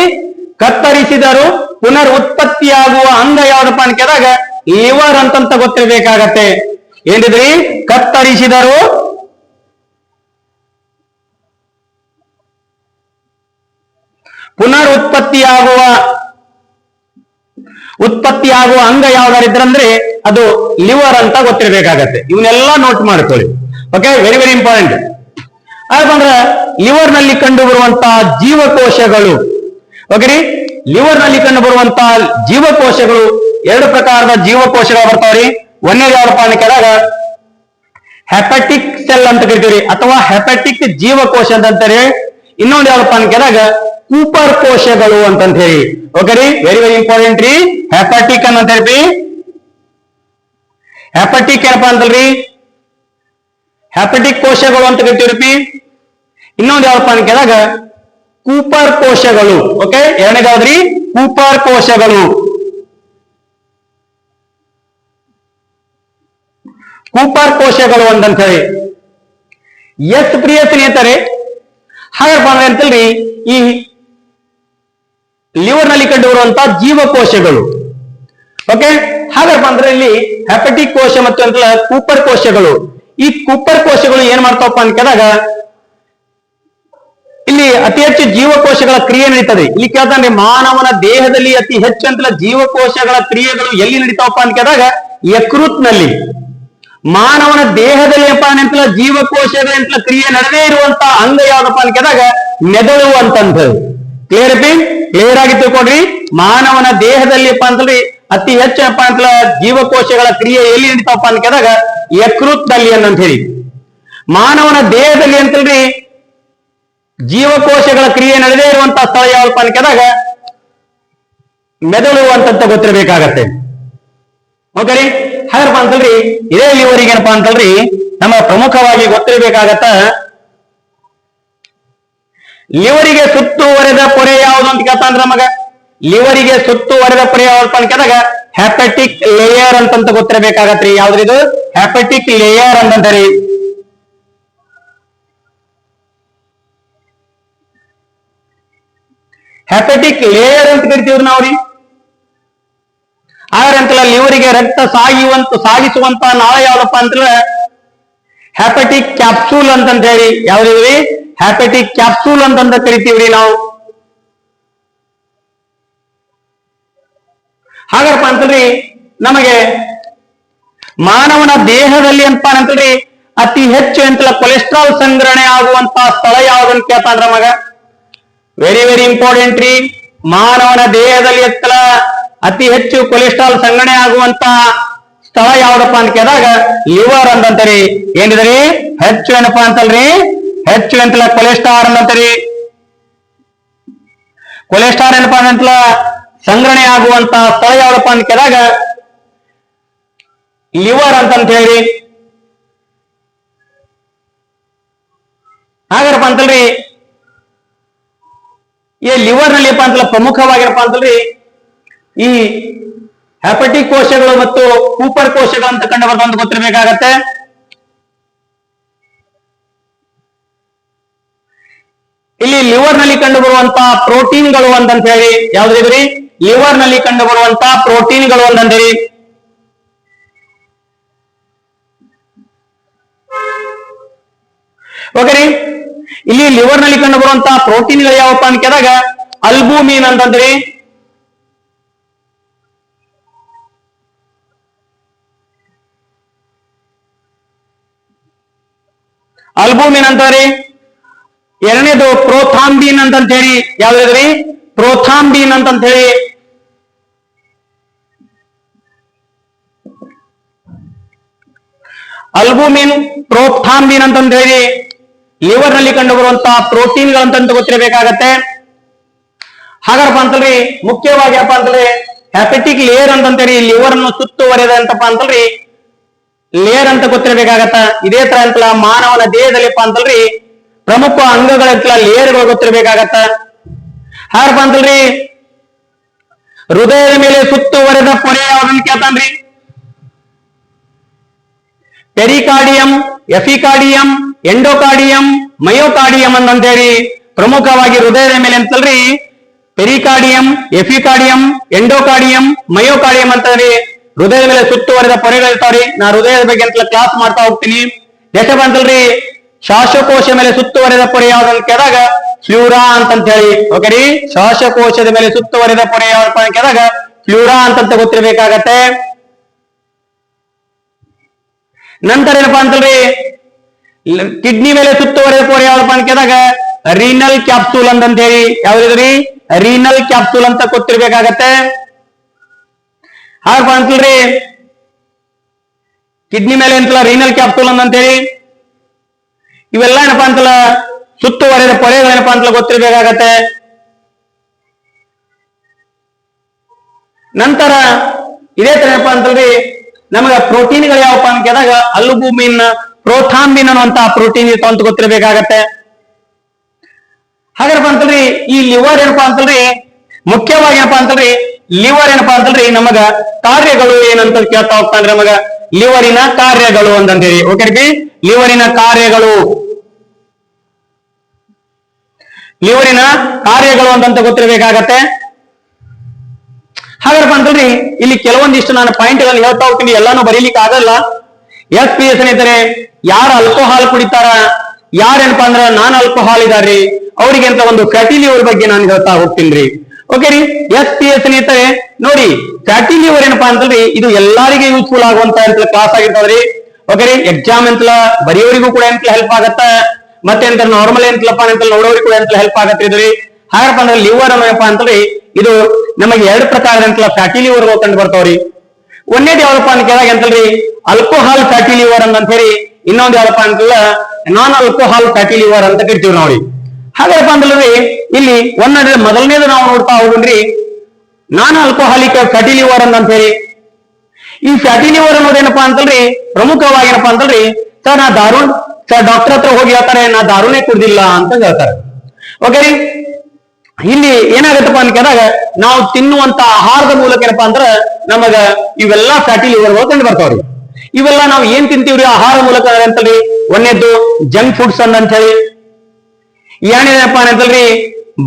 ಕತ್ತರಿಸಿದರೂ ಪುನರ್ ಉತ್ಪತ್ತಿಯಾಗುವ ಅಂಗ ಯಾವ್ದಪ್ಪ ಅಂತ ಕೇಳಿದಾಗ ಲಿವರ್ ಅಂತಂತ ಗೊತ್ತಿರಬೇಕಾಗತ್ತೆ. ಏನಿದ್ರಿ? ಕತ್ತರಿಸಿದರೂ ಪುನರ್ ಉತ್ಪತ್ತಿಯಾಗುವ ಅಂಗ ಯಾವ್ದಾರಿದ್ರಂದ್ರೆ ಅದು ಲಿವರ್ ಅಂತ ಗೊತ್ತಿರಬೇಕಾಗತ್ತೆ. ಇವನ್ನೆಲ್ಲ ನೋಟ್ ಮಾಡ್ಕೊಳ್ಳಿ. Okay, very very important. ಯಾಕಂದ್ರೆ ಲಿವರ್ ನಲ್ಲಿ ಕಂಡು ಬರುವಂತಹ ಜೀವಕೋಶಗಳು. ಓಕೆ ರೀ, ಲಿವರ್ ನಲ್ಲಿ ಕಂಡು ಬರುವಂತಹ ಜೀವಕೋಶಗಳು ಎರಡು ಪ್ರಕಾರದ ಜೀವಕೋಶಗಳು ಬರ್ತಾವ್ರಿ. ಒಂದೇದು ಯಾವಪ್ಪ ಅಂತ ಕೇಳಿದಾಗ ಹೆಪಟಿಕ್ ಸೆಲ್ ಅಂತ ಕರಿತೀವಿ, ಅಥವಾ ಹೆಪಟಿಕ್ ಜೀವಕೋಶ ಅಂತಂತಾರೆ. ಇನ್ನೊಂದು ಯಾವಪ್ಪ ಅಂತ ಕೇಳಿದಾಗ ಕೂಪರ್ ಕೋಶಗಳು ಅಂತ ಹೇಳಿ. ಓಕೆ ರೀ, ವೆರಿ ವೆರಿ ಇಂಪಾರ್ಟೆಂಟ್ ರೀ. ಹೆಪಟಿಕ್ ಅಂತ ಹೇಳ್ರಿ. ಹೆಪಟಿಕ್ ಏನಪ್ಪಾ ಅಂತಲ್ರಿ ಹೆಪಟಿಕ್ ಕೋಶಗಳು ಅಂತ ಕರಿತೀವಿ. ಇನ್ನೊಂದು ಯಾವಪ್ಪ ಅಂತ ಕೇಳಿದಾಗ ಕೂಪರ್ ಕೋಶಗಳು. ಓಕೆ, ಎರಡನೇದು ಯಾವ್ದ್ರಿ? ಕೂಪರ್ ಕೋಶಗಳು. ಕೂಪರ್ ಕೋಶಗಳು ಅಂತ ಹೇಳಿ. ಎಸ್ ಪ್ರಿಯ ಸ್ನೇಹಿತರೆ, ಹಾಗಪ್ಪ ಅಂದ್ರೆ ಅಂತಲ್ರಿ ಈ ಲಿವರ್ ನಲ್ಲಿ ಕಂಡು ಬರುವಂತಹ ಜೀವಕೋಶಗಳು. ಓಕೆ, ಹಾಗಪ್ಪ ಅಂದ್ರೆ ಇಲ್ಲಿ ಹೆಪಟಿಕ್ ಕೋಶ ಮತ್ತು ಅಂತ ಕೂಪರ್ ಕೋಶಗಳು. ಈ ಕೂಪರ್ ಕೋಶಗಳು ಏನ್ ಮಾಡ್ತಾವಪ್ಪ ಅಂತ ಕೇಳಿದಾಗ ಇಲ್ಲಿ ಅತಿ ಹೆಚ್ಚು ಜೀವಕೋಶಗಳ ಕ್ರಿಯೆ ನಡೀತದೆ. ಇಲ್ಲಿ ಕೇಳ್ತಾನೆ ಮಾನವನ ದೇಹದಲ್ಲಿ ಅತಿ ಹೆಚ್ಚು ಅಂತ ಜೀವಕೋಶಗಳ ಕ್ರಿಯೆಗಳು ಎಲ್ಲಿ ನಡೀತಾವಪ್ಪ ಅಂತ ಕೇಳಿದಾಗ ಯಕೃತ್ನಲ್ಲಿ. ಮಾನವನ ದೇಹದಲ್ಲಿ ಏನಪ್ಪಾ ಅಂತ ಜೀವಕೋಶಗಳ ಕ್ರಿಯೆ ನಡೆದೇ ಇರುವಂತಹ ಅಂಗ ಯಾವ್ದಪ್ಪ ಅಂತ ಕೇಳಿದಾಗ ಮೆದುಳು ಅಂತಂದ್ರೆ. ಕ್ಲಿಯರ್ ಆಗಿ ತಿಳ್ಕೊಡ್ರಿ. ಮಾನವನ ದೇಹದಲ್ಲಿ ಅಂತಂದ್ರೆ ಅತಿ ಹೆಚ್ಚು ಏನಪ್ಪಾ ಅಂತ ಜೀವಕೋಶಗಳ ಕ್ರಿಯೆ ಎಲ್ಲಿ ನಡೀತಾವಪ್ಪ ಅಂತ ಕೇಳಿದಾಗ ಯಕೃತ್ನಲ್ಲಿ ಅಂತ ಹೇಳಿ. ಮಾನವನ ದೇಹದಲ್ಲಿ ಅಂತಲ್ರಿ ಜೀವಕೋಶಗಳ ಕ್ರಿಯೆ ನಡೆದೇ ಇರುವಂತಹ ಸ್ಥಳ ಯಾವಪ್ಪ ಅಂತ ಕೇಳಿದಾಗ ಮೆದುಳು ಅಂತ ಗೊತ್ತಿರಬೇಕಾಗತ್ತೆ. ಓಕೆ ರೀ, ಹಾಗಪ್ಪ ಅಂತಲ್ರಿ ಇದೇ ಲಿವರಿಗೆ ಏನಪ್ಪಾ ಅಂತಲ್ರಿ ನಮ್ಮ ಪ್ರಮುಖವಾಗಿ ಗೊತ್ತಿರಬೇಕಾಗತ್ತ ಲಿವರಿಗೆ ಸುತ್ತುವರೆದ ಪೊರೆ ಯಾವುದು ಅಂತ ಕೇಳ್ತಾ ಅಂದ್ರೆ ನಮಗ ಲಿವರಿಗೆ ಸುತ್ತುವರೆದ ಪೊರೆ ಯಾವಪ್ಪ ಅಂತ ಕೇಳಿದಾಗ ಹೆಪಟಿಕ್ ಲೇಯರ್ ಅಂತ ಗೊತ್ತಿರಬೇಕಾಗತ್ರಿ. ಯಾವ್ದ್ರಿದು? Hepatic layer ಅಂತಂದ್ರಿ. ಹೆಪಟಿಕ್ ಲೇಯರ್ ಅಂತ ಕರಿತೀವ್ರಿ ನಾವ್ರಿ. ಆದ್ರಂತಲ್ಲ ಲಿವರಿಗೆ ರಕ್ತ ಸಾಗಿಸುವಂತ ನಾಳ ಯಾವ್ದಪ್ಪ ಅಂತಂದ್ರೆ ಹೆಪಟಿಕ್ ಕ್ಯಾಪ್ಸೂಲ್ ಅಂತಂತ ಹೇಳಿ ಯಾವ್ದಿದ್ರಿ ಹೆಪಟಿಕ್ ಕ್ಯಾಪ್ಸೂಲ್ ಅಂತಂತ ಕರಿತೀವ್ರಿ ನಾವು. ಹಾಗಪ್ಪ ಅಂತಂದ್ರಿ ನಮಗೆ ಮಾನವನ ದೇಹದಲ್ಲಿ ಅಂತ ಅಂತಂದ್ರಿ ಅತಿ ಹೆಚ್ಚು ಅಂತಲ್ಲ ಕೊಲೆಸ್ಟ್ರಾಲ್ ಸಂಗ್ರಹಣೆ ಆಗುವಂತ ಸ್ಥಳ ಯಾವ್ದಂತ ಕೇಳ್ತಾನ್ರ ಮಗ. ವೆರಿ ವೆರಿ ಇಂಪಾರ್ಟೆಂಟ್ ರೀ. ಮಾನವನ ದೇಹದಲ್ಲಿ ಎತ್ತಲ ಅತಿ ಹೆಚ್ಚು ಕೊಲೆಸ್ಟ್ರಾಲ್ ಸಂಗ್ರಹಣೆ ಆಗುವಂತ ಸ್ಥಳ ಯಾವ್ದಪ್ಪ ಅಂತ ಕೇಳಿದಾಗ ಲಿವರ್ ಅಂತಂತರಿ. ಏನಿದ್ರಿ ಹೆಚ್ಚು ಏನಪ್ಪಾ ಅಂತಲ್ರಿ ಹೆಚ್ಚು ಅಂತಲ್ಲ ಕೊಲೆಸ್ಟ್ರಾಲ್ ಅಂತಂತರಿ. ಕೊಲೆಸ್ಟ್ರಾಲ್ ಏನಪ್ಪಾ ಅಂತಲ್ಲ ಸಂಗ್ರಹಣೆ ಆಗುವಂತ ಸ್ಥಳ ಯಾವ್ದಪ್ಪ ಅಂತ ಕೇಳಿದಾಗ ಲಿವರ್ ಅಂತಂತ ಹೇಳಿ. ಹಾಗಾರಪ್ಪ ಅಂತಲ್ರಿ ಈ ಲಿವರ್ ನಲ್ಲಿ ಏನಪ್ಪಾ ಅಂತಲ್ಲ ಪ್ರಮುಖವಾಗಿರಪ್ಪ ಅಂತಲ್ರಿ ಈ ಹೆಪಟಿಕ್ ಕೋಶಗಳು ಮತ್ತು ಕೂಪರ್ ಕೋಶಗಳು ಅಂತ ಕಂಡು ಬರ್ತಂತ ಗೊತ್ತಿರಬೇಕಾಗತ್ತೆ. ಇಲ್ಲಿ ಲಿವರ್ ನಲ್ಲಿ ಕಂಡು ಬರುವಂತ ಪ್ರೋಟೀನ್ಗಳು ಅಂತಂತ ಹೇಳಿ ಯಾವ್ದಿದ್ರಿ ಲಿವರ್ ನಲ್ಲಿ ಕಂಡು ಬರುವಂತ ಪ್ರೋಟೀನ್ಗಳು ಅಂತಂದೇಳಿ. ಓಕೆ ರೀ. ಇಲ್ಲಿ ಲಿವರ್ ನಲ್ಲಿ ಕಂಡು ಬರುವಂತ ಪ್ರೋಟೀನ್ಗಳು ಯಾವಪ್ಪ ಅಂತ ಕೇಳಿದಾಗ ಅಲ್ಬುಮಿನ್ ಅಂತಂದ್ರಿ. ಅಲ್ಬುಮಿನ್ ಅಂತಾರಿ. ಎರಡನೇದು ಪ್ರೋಥಾಂಬಿನ್ ಅಂತಂತ ಹೇಳಿ ಯಾವ್ದ್ರಿ ಪ್ರೋಥಾಂಬಿನ್ ಅಂತಂತ ಹೇಳಿ. ಅಲ್ಬುಮಿನ್ ಪ್ರೋಥಾಂಬಿನ್ ಅಂತಂತ ಹೇಳಿ ಲಿವರ್ ನಲ್ಲಿ ಕಂಡು ಬರುವಂತಹ ಪ್ರೋಟೀನ್ಗಳಂತ ಗೊತ್ತಿರಬೇಕಾಗತ್ತೆ. ಹಾಗಾರಪ್ಪ ಅಂತಲ್ರಿ ಮುಖ್ಯವಾಗಿ ಅಪ್ಪ ಅಂತಂದ್ರೆ ಹೆಪಟಿಕ್ ಲೇಯರ್ ಅಂತಂತೇಳಿ ಲಿವರ್ ಅನ್ನು ಸುತ್ತುವರೆದಂತಪ್ಪ ಅಂತಲ್ರಿ ಲೇಯರ್ ಅಂತ ಗೊತ್ತಿರಬೇಕಾಗತ್ತ. ಇದೇ ತರ ಅಂತಲ್ಲ ಮಾನವನ ದೇಹದಲ್ಲಿಪ್ಪ ಅಂತಲ್ರಿ ಪ್ರಮುಖ ಅಂಗಗಳಂತಲ್ಲ ಲೇಯರ್ಗಳು ಗೊತ್ತಿರಬೇಕಾಗತ್ತ. ಹಾಗಪ್ಪ ಅಂತಲ್ರಿ ಹೃದಯದ ಮೇಲೆ ಸುತ್ತುವರೆದ ಪೊರೆ ಯಾವ್ದನ್ನ ಕೇಳ್ತಾನ್ರಿ ಪೆರಿಕಾರ್ಡಿಯಂ, ಎಫಿಕಾರ್ಡಿಯಂ, ಎಂಡೋಕಾರ್ಡಿಯಂ, ಮಯೋಕಾರ್ಡಿಯಂ ಅಂತೇಳಿ ಪ್ರಮುಖವಾಗಿ ಹೃದಯದ ಮೇಲೆ ಅಂತಲ್ರಿ ಪೆರಿಕಾರ್ಡಿಯಂ, ಎಫಿಕಾರ್ಡಿಯಂ, ಎಂಡೋಕಾರ್ಡಿಯಂ, ಮಯೋಕಾರ್ಡಿಯಂ ಅಂತಂದ್ರಿ ಹೃದಯದ ಮೇಲೆ ಸುತ್ತುವರೆದ ಪೊರೆಗಳಿರ್ತಾವ್ರಿ. ನಾ ಹೃದಯದ ಬಗ್ಗೆ ಅಂತ ಕ್ಲಾಸ್ ಮಾಡ್ತಾ ಹೋಗ್ತೀನಿ. ನೆಕ್ಸ್ಟ್ ಬಂತಲ್ರಿ ಶ್ವಾಸಕೋಶ ಮೇಲೆ ಸುತ್ತುವರೆದ ಪೊರೆ ಯಾವ್ದಂತ ಕೇಳಿದಾಗ ಫ್ಲೂರಾ ಅಂತಂತ ಹೇಳಿ. ಓಕೆ ರೀ. ಶ್ವಾಸಕೋಶದ ಮೇಲೆ ಸುತ್ತುವರೆದ ಪೊರೆ ಯಾವ್ದಪ್ಪ ಅಂತ ಕೇಳಿದಾಗ ಫ್ಲೂರಾ ಅಂತಂತ ಗೊತ್ತಿರಬೇಕಾಗತ್ತೆ. ನಂತರ ಏನಪ್ಪಾ ಅಂತಲ್ರಿ ಕಿಡ್ನಿ ಮೇಲೆ ಸುತ್ತುವರೆದ ಪೊರೆ ಯಾವ್ದಪ್ಪ ಅಂತ ಕೇಳಿದಾಗ ರೀನಲ್ ಕ್ಯಾಪ್ಸೂಲ್ ಅಂತಂತ ಹೇಳಿ ಯಾವ್ದ್ರಿ ರೀನಲ್ ಕ್ಯಾಪ್ಸೂಲ್ ಅಂತ ಗೊತ್ತಿರ್ಬೇಕಾಗತ್ತೆ. ಹಾಗಪ್ಪ ಅಂತಲ್ರಿ ಕಿಡ್ನಿ ಮೇಲೆ ಅಂತಲ್ಲ ರೀನಲ್ ಕ್ಯಾಪ್ಸೂಲ್ ಅಂತ ಹೇಳಿ ಇವೆಲ್ಲ ಏನಪ್ಪಾ ಅಂತಲ್ಲ ಸುತ್ತುವರೆದ ಪೊರೆಗಳೇನಪ್ಪಾ ಅಂತಲ್ಲ ಗೊತ್ತಿರ್ಬೇಕಾಗತ್ತೆ. ನಂತರ ಇದೇ ತರ ಏನಪ್ಪಾ ಅಂತಲ್ರಿ ನಮಗ ಪ್ರೋಟೀನ್ಗಳು ಯಾವಪ್ಪ ಅಂತ ಕೇಳಿದಾಗ ಅಲ್ಬುಮಿನ್, ಪ್ರೋಥಾಂಬಿನ್ ಅನ್ನುವಂತಹ ಪ್ರೋಟೀನ್ ಇರ್ತಾವ ಅಂತ ಗೊತ್ತಿರಬೇಕಾಗತ್ತೆ. ಹಾಗೇನಪ್ಪ ಅಂತಲ್ರಿ ಈ ಲಿವರ್ ಏನಪ್ಪಾ ಅಂತಲ್ರಿ ಮುಖ್ಯವಾಗಿ ಏನಪ್ಪಾ ಅಂತಲ್ರಿ ಲಿವರ್ ಏನಪ್ಪಾ ಅಂತಲ್ರಿ ನಮಗ ಕಾರ್ಯಗಳು ಏನಂತ ಕೇಳ್ತಾ ಹೋಗ್ತಾನ್ರಿ ನಮಗ ಲಿವರಿನ ಕಾರ್ಯಗಳು ಅಂತಂದೇಳಿ. ಓಕೆ ರೀ. ಲಿವರಿನ ಕಾರ್ಯಗಳು ಅಂತಂತ ಗೊತ್ತಿರಬೇಕಾಗತ್ತೆ. ಹಾಗಪ್ಪ ಅಂತಲ್ರಿ ಇಲ್ಲಿ ಕೆಲವೊಂದಿಷ್ಟು ನಾನು ಪಾಯಿಂಟ್ಗಳನ್ನು ಹೇಳ್ತಾ ಹೋಗ್ತೀನಿ, ಎಲ್ಲಾನು ಬರೀಲಿಕ್ಕೆ ಆಗಲ್ಲ. SPS ಸ್ನೇಹಿತರೆ ಯಾರು ಆಲ್ಕೋಹಾಲ್ ಕುಡಿತಾರ ಯಾರೇನಪ್ಪಾ ಅಂದ್ರ ನಾನ್ ಆಲ್ಕೋಹಾಲ್ ಇದಾರ್ರಿ ಅವ್ರಿಗೆ ಅಂತ ಒಂದು ಫ್ಯಾಟಿ ಲಿವರ್ ಬಗ್ಗೆ ನಾನು ಹೇಳ್ತಾ ಹೋಗ್ತೀನಿ. ಓಕೆ ರೀ. SPS ಸ್ನೇಹಿತರೆ ನೋಡಿ ಫ್ಯಾಟಿ ಲಿವರ್ ಏನಪ್ಪಾ ಅಂತಲ್ರಿ ಇದು ಎಲ್ಲಾರಿಗೆ ಯೂಸ್ಫುಲ್ ಆಗುವಂತ ಕ್ಲಾಸ್ ಆಗಿರ್ತಾವ್ರಿ. ಓಕೆ ರೀ. ಎಕ್ಸಾಮ್ ಅಂತಲ ಬರೆಯೋರಿಗೂ ಕೂಡ ಎಂತ ಹೆಲ್ಪ್ ಆಗತ್ತ, ಮತ್ತೆ ಅಂತ ನಾರ್ಮಲ್ ಎಂತಲಪ್ಪ ಅಂತ ನೋಡೋರಿಗೆ ಕೂಡ ಎಂತ ಹೆಲ್ಪ್ ಆಗತ್ತೆ ಇದ್ರಿ. ಹಾಗಪ್ಪ ಅಂದ್ರೆ ಲಿವರ್ ಏನಪ್ಪಾ ಅಂತಲ್ರಿ ಇದು ನಮಗೆ ಎರಡು ಪ್ರಕಾರದ ಫ್ಯಾಟಿ ಲಿವರ್ ಕಂಡು ಬರ್ತಾವ್ರಿ. ಒಂದೇದು ಯಾವ್ದಪ್ಪ ಅಂತ ಕೇಳಾಗ ಅಂತಲ್ರಿ ಆಲ್ಕೋಹಾಲ್ ಫ್ಯಾಟಿ ಲಿವರ್ ಅಂತ ಹೇಳಿ, ಇನ್ನೊಂದು ಯಾವ್ದಪ್ಪ ಅಂತಲ್ಲ ನಾನ್ ಆಲ್ಕೋಹಾಲ್ ಫ್ಯಾಟಿ ಲಿವರ್ ಅಂತ ಕರಿತೀವಿ ನೋಡಿ. ಹಾಗಪ್ಪ ಅಂತಲ್ರಿ ಇಲ್ಲಿ ಮೊದಲನೇದು ನಾವು ನೋಡ್ತಾ ಹೋಗ್ರಿ ನಾನ್ ಆಲ್ಕೋಹಾಲಿಕ್ ಫ್ಯಾಟಿ ಲಿವರ್ ಅಂತ ಹೇಳಿ. ಈ ಫ್ಯಾಟಿ ಲಿವರ್ ಅನ್ನೋದೇನಪ್ಪಾ ಅಂತಲ್ರಿ ಪ್ರಮುಖವಾಗಿ ಏನಪ್ಪಾ ಅಂತಲ್ರಿ ಸರ್ ಡಾಕ್ಟರ್ ಹತ್ರ ಹೋಗಿ ಹೇಳ್ತಾರೆ ನಾ ದಾರುನೇ ಕುಡ್ದಿಲ್ಲ ಅಂತ ಹೇಳ್ತಾರೆ. ಓಕೆ ರೀ. ಇಲ್ಲಿ ಏನಾಗತ್ತಪ್ಪ ಅಂತ ಕೇಳಿದಾಗ ನಾವು ತಿನ್ನುವಂತ ಆಹಾರದ ಮೂಲಕ ಏನಪ್ಪಾ ಅಂದ್ರ ನಮಗ ಇವೆಲ್ಲಾ ಫ್ಯಾಟಿ ಲಿವರ್ಗಳು ಕಂಡು ಬರ್ತಾವ್ರಿ. ಇವೆಲ್ಲ ನಾವು ಏನ್ ತಿಂತೀವ್ರಿ ಆಹಾರ ಮೂಲಕ ಅಂತಲ್ರಿ ಒಂದೇದ್ದು ಜಂಕ್ ಫುಡ್ಸ್ ಅಂತ ಹೇಳಿ, ಎರಡನೇದಪ್ಪ ಅಂತಲ್ರಿ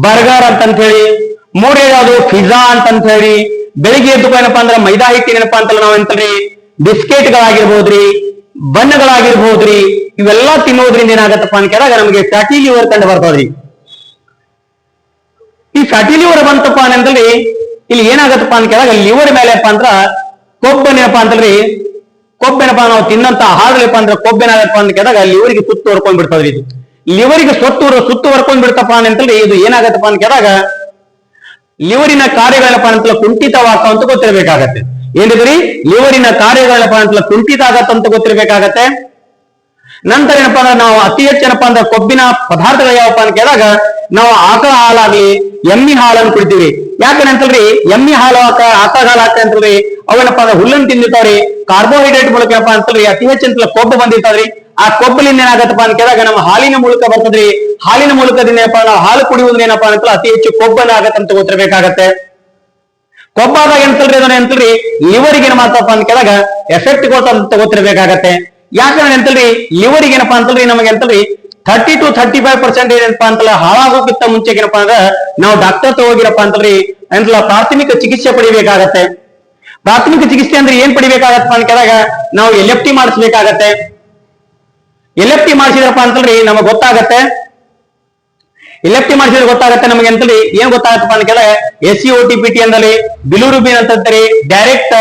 ಬರ್ಗರ್ ಅಂತ ಹೇಳಿ, ಮೂರನೇದು ಯಾವುದು ಪಿಜ್ಜಾ ಅಂತ ಹೇಳಿ, ಬೆಳಿಗ್ಗೆ ಎದ್ದು ಏನಪ್ಪಾ ಅಂದ್ರೆ ಮೈದಾ ಹಿಟ್ಟಿನಪ್ಪ ಅಂತಲ್ಲ ನಾವ್ ಎಂತಲ್ರಿ ಬಿಸ್ಕೆಟ್ಗಳಾಗಿರ್ಬೋದ್ರಿ, ಬಣ್ಣಗಳಾಗಿರ್ಬೋದ್ರಿ, ಇವೆಲ್ಲ ತಿನ್ನೋದ್ರಿಂದ ಏನಾಗತ್ತಪ್ಪ ಅಂತ ಕೇಳಿದಾಗ ನಮಗೆ ಫ್ಯಾಟಿ ಲಿವರ್ ಕಂಡು ಬರ್ತದ್ರಿ. ಈ ಫ್ಯಾಟಿ ಲಿವರ್ ಬಂತಪ್ಪ ಅಂತಂದ್ರೆ ಇಲ್ಲಿ ಏನಾಗತ್ತಪ್ಪ ಅಂತ ಕೇಳಿದಾಗ ಲಿವರ್ ಮೇಲೆಪ್ಪ ಅಂದ್ರ ಕೊಬ್ಬೇನಪ್ಪ ಅಂತಲ್ರಿ, ಕೊಬ್ಬೆನಪ್ಪ ನಾವು ತಿನ್ನಂತ ಆಹಾರಗಳಪ್ಪ ಅಂದ್ರೆ ಕೊಬ್ಬೆನಾಗಪ್ಪ ಅಂತ ಕೇಳಿದಾಗ ಲಿವರಿಗೆ ಸುತ್ತು ಹೊರ್ಕೊಂಡ್ ಬಿಡ್ತದ್ರಿ. ಇದು ಲಿವರಿಗೆ ಸುತ್ತು ಹೊರ್ಕೊಂಡ್ ಬಿಡ್ತಪ್ಪ ಅಂತಂದ್ರೆ ಇದು ಏನಾಗತ್ತಪ್ಪ ಅಂತ ಕೇಳಿದಾಗ ಲಿವರಿನ ಕಾರ್ಯಗಳಪ್ಪ ಅಂತಲ್ಲ ಕುಂಠಿತವಾಗ್ತಾವ ಅಂತ ಗೊತ್ತಿರಬೇಕಾಗತ್ತೆ. ಏನಿದ್ರಿ ಲಿವರಿನ ಕಾರ್ಯಗಳಪ್ಪ ಅಂತಲ್ಲ ಕುಂಠಿತ ಆಗತ್ತಂತ ಗೊತ್ತಿರಬೇಕಾಗತ್ತೆ. ನಂತರ ಏನಪ್ಪಾ ಅಂದ್ರೆ ನಾವು ಅತಿ ಹೆಚ್ಚು ಏನಪ್ಪಾ ಅಂದ್ರೆ ಕೊಬ್ಬಿನ ಪದಾರ್ಥಗಳು ಯಾವಪ್ಪ ಅಂತ ಕೇಳಿದಾಗ ನಾವು ಆಕಳ ಹಾಲಾಗ್ಲಿ ಎಮ್ಮಿ ಹಾಲನ್ನು ಕುಡಿತೀವಿ. ಯಾಕಂತಲ್ರಿ ಎಮ್ಮಿ ಹಾಲು ಆಕಳ ಹಾಲು ಅಂತಲ್ರಿ ಅವೇನಪ್ಪ ಅಂದ್ರೆ ಹುಲ್ಲನ್ನು ತಿಂದಿರ್ತಾವ್ರಿ, ಕಾರ್ಬೋಹೈಡ್ರೇಟ್ ಮೂಲಕ ಏನಪ್ಪಾ ಅಂತಲ್ರಿ ಅತಿ ಹೆಚ್ಚು ಅಂತಲ್ಲ ಕೊಬ್ಬು ಬಂದಿರ್ತಾವ್ರಿ. ಆ ಕೊಬ್ಬಲಿಂದ ಏನಾಗತ್ತಪ್ಪ ಅಂತ ಕೇಳಿದಾಗ ನಮ್ಮ ಹಾಲಿನ ಮೂಲಕ ಬರ್ತದ್ರಿ. ಹಾಲಿನ ಮೂಲಕದಿಂದ ಏನಪ್ಪಾ ನಾವು ಹಾಲು ಕುಡಿಯುವುದ್ರ ಏನಪ್ಪಾ ಅಂತಲ್ಲ ಅತಿ ಹೆಚ್ಚು ಕೊಬ್ಬನ್ನ ಆಗತ್ತಂತ ಗೊತ್ತಿರಬೇಕಾಗತ್ತೆ. ಕೊಬ್ಬಾದಾಗ ಎಂತಲ್ರಿ ಅದನ್ನ ಎಂತಲ್ರಿ ಲಿವರಿಗೆ ಏನ್ ಮಾಡ್ತಪ್ಪ ಅಂತ ಕೇಳಿದಾಗ ಎಫೆಕ್ಟ್ ಕೊಡ್ತಂತ ಗೊತ್ತಿರಬೇಕಾಗತ್ತೆ. ಯಾಕಂದ್ರೆ ಎಂತಲ್ರಿ ಲಿವರಿಗೆ ಏನಪ್ಪಾ ಅಂತಲ್ರಿ ನಮಗೆ ಎಂತಲ್ರಿ 30 to 35% ಏನಪ್ಪಾ ಅಂತಲ್ಲ ಹಾಳಾಗೋಕ್ಕಿಂತ ಮುಂಚೆ ಏನಪ್ಪಾ ಅಂದ್ರೆ ನಾವು ಡಾಕ್ಟರ್ ಹೋಗಿರಪ್ಪ ಅಂತಲ್ರಿ ಅಂತಲ್ಲ ಪ್ರಾಥಮಿಕ ಚಿಕಿತ್ಸೆ ಪಡಿಬೇಕಾಗತ್ತೆ. ಪ್ರಾಥಮಿಕ ಚಿಕಿತ್ಸೆ ಅಂದ್ರೆ ಏನ್ ಪಡಿಬೇಕಾಗತ್ತಪ್ಪ ಅಂತ ಕೇಳಿದಾಗ ನಾವು LFT ಮಾಡಿಸ್ಬೇಕಾಗತ್ತೆ. LFT ಮಾಡಿಸಿದ್ರಪ್ಪ ಅಂತಲ್ರಿ ನಮಗ್ ಗೊತ್ತಾಗತ್ತೆ. LFT ಮಾಡಿಸಿದ್ರೆ ಗೊತ್ತಾಗತ್ತೆ ನಮಗೆ ಅಂತಲ್ಲಿ ಏನ್ ಗೊತ್ತಾಗತ್ತಪ್ಪ ಅಂತ ಕೇಳಿದಾಗ SCOTPT ಅಂದಲ್ಲಿ ಬಿಲುರುಬಿನ್ ಅಂತಂತಾರೆ, ಡೈರೆಕ್ಟ್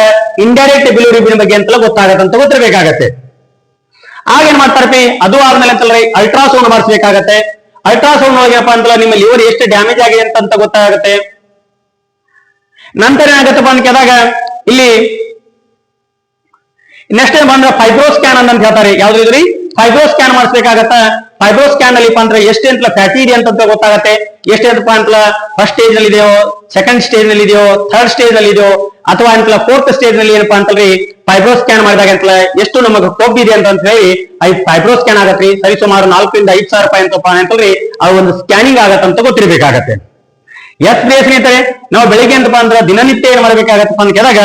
ಇಂಡೈರೆಕ್ಟ್ ಬಿಲುರುಬಿನ್ ಬಗ್ಗೆ ಅಂತಲ್ಲ ಗೊತ್ತಾಗತ್ತಂತ ಗೊತ್ತಿರಬೇಕಾಗತ್ತೆ. ಆಗೇನ್ ಮಾಡ್ತಾರಪ್ಪ ಅದು ಆದ್ಮೇಲೆ ಅಂತಲ್ರಿ ಅಲ್ಟ್ರಾಸೌಂಡ್ ಮಾಡಿಸ್ಬೇಕಾಗತ್ತೆ. ಅಲ್ಟ್ರಾಸೌಂಡ್ ಹೋಗ್ಯಪ್ಪ ಅಂತಲ್ಲ ನಿಮ್ಮ ಲಿವರ್ ಎಷ್ಟು ಡ್ಯಾಮೇಜ್ ಆಗಿದೆ ಅಂತ ಗೊತ್ತಾಗತ್ತೆ. ನಂತರ ಏನಾಗತ್ತಪ್ಪ ಅಂತ ಕೇಳಿದಾಗ ಇಲ್ಲಿ ನೆಕ್ಸ್ಟ್ ಏನ್ ಬಂದ್ರೆ ಫೈಬ್ರೋ ಸ್ಕ್ಯಾನ್ ಅಂತ ಹೇಳ್ತಾರೆ. ಯಾವ್ದು ಇದ್ರಿ ಫೈಬ್ರೋ ಸ್ಕ್ಯಾನ್ ಮಾಡಿಸ್ಬೇಕಾಗತ್ತ. ಫೈಬ್ರೋ ಸ್ಕ್ಯಾನ್ ಅಲ್ಲಿ ಅಂದ್ರೆ ಎಷ್ಟು ಅಂತ ಫ್ಯಾಟಿ ಇದೆ ಅಂತ ಗೊತ್ತಾಗತ್ತೆ. ಎಷ್ಟೇನಪ್ಪ ಅಂತಲ್ಲ ಫಸ್ಟ್ ಸ್ಟೇಜ್ ನಲ್ಲಿ ಇದೆಯೋ, ಸೆಕೆಂಡ್ ಸ್ಟೇಜ್ ನಲ್ಲಿ ಇದೆಯೋ, ಥರ್ಡ್ ಸ್ಟೇಜ್ ನಲ್ಲಿ ಇದೆಯೋ ಅಥವಾ ಅಂತಲ್ಲ ಫೋರ್ತ್ ಸ್ಟೇಜ್ ನಲ್ಲಿ ಏನಪ್ಪಾ ಅಂತಲ್ರಿ ಫೈಬ್ರೋ ಸ್ಕ್ಯಾನ್ ಮಾಡಿದಾಗ ಅಂತಲ್ಲ ಎಷ್ಟು ನಮಗೆ ಕೊಬ್ಬಿದೆ ಅಂತ ಹೇಳಿ ಫೈಬ್ರೋ ಸ್ಕ್ಯಾನ್ ಆಗತ್ರಿ. ಸರಿ ಸುಮಾರು 4 ರಿಂದ 5 ಸಾವಿರ ರೂಪಾಯಿ ಅಂತಪ್ಪ ಅಂತಲ್ರಿ ಅದು ಒಂದು ಸ್ಕ್ಯಾನಿಂಗ್ ಆಗತ್ತಂತ ಗೊತ್ತಿರಬೇಕಾಗತ್ತೆ. ಪ್ರಿಯ ಸ್ನೇಹಿತರೆ ನಾವು ಬೆಳಿಗ್ಗೆ ಅಂತಪ್ಪ ಅಂದ್ರೆ ದಿನನಿತ್ಯ ಏನ್ ಮಾಡ್ಬೇಕಾಗತ್ತಪ್ಪ ಅಂತ ಕೇಳಿದಾಗ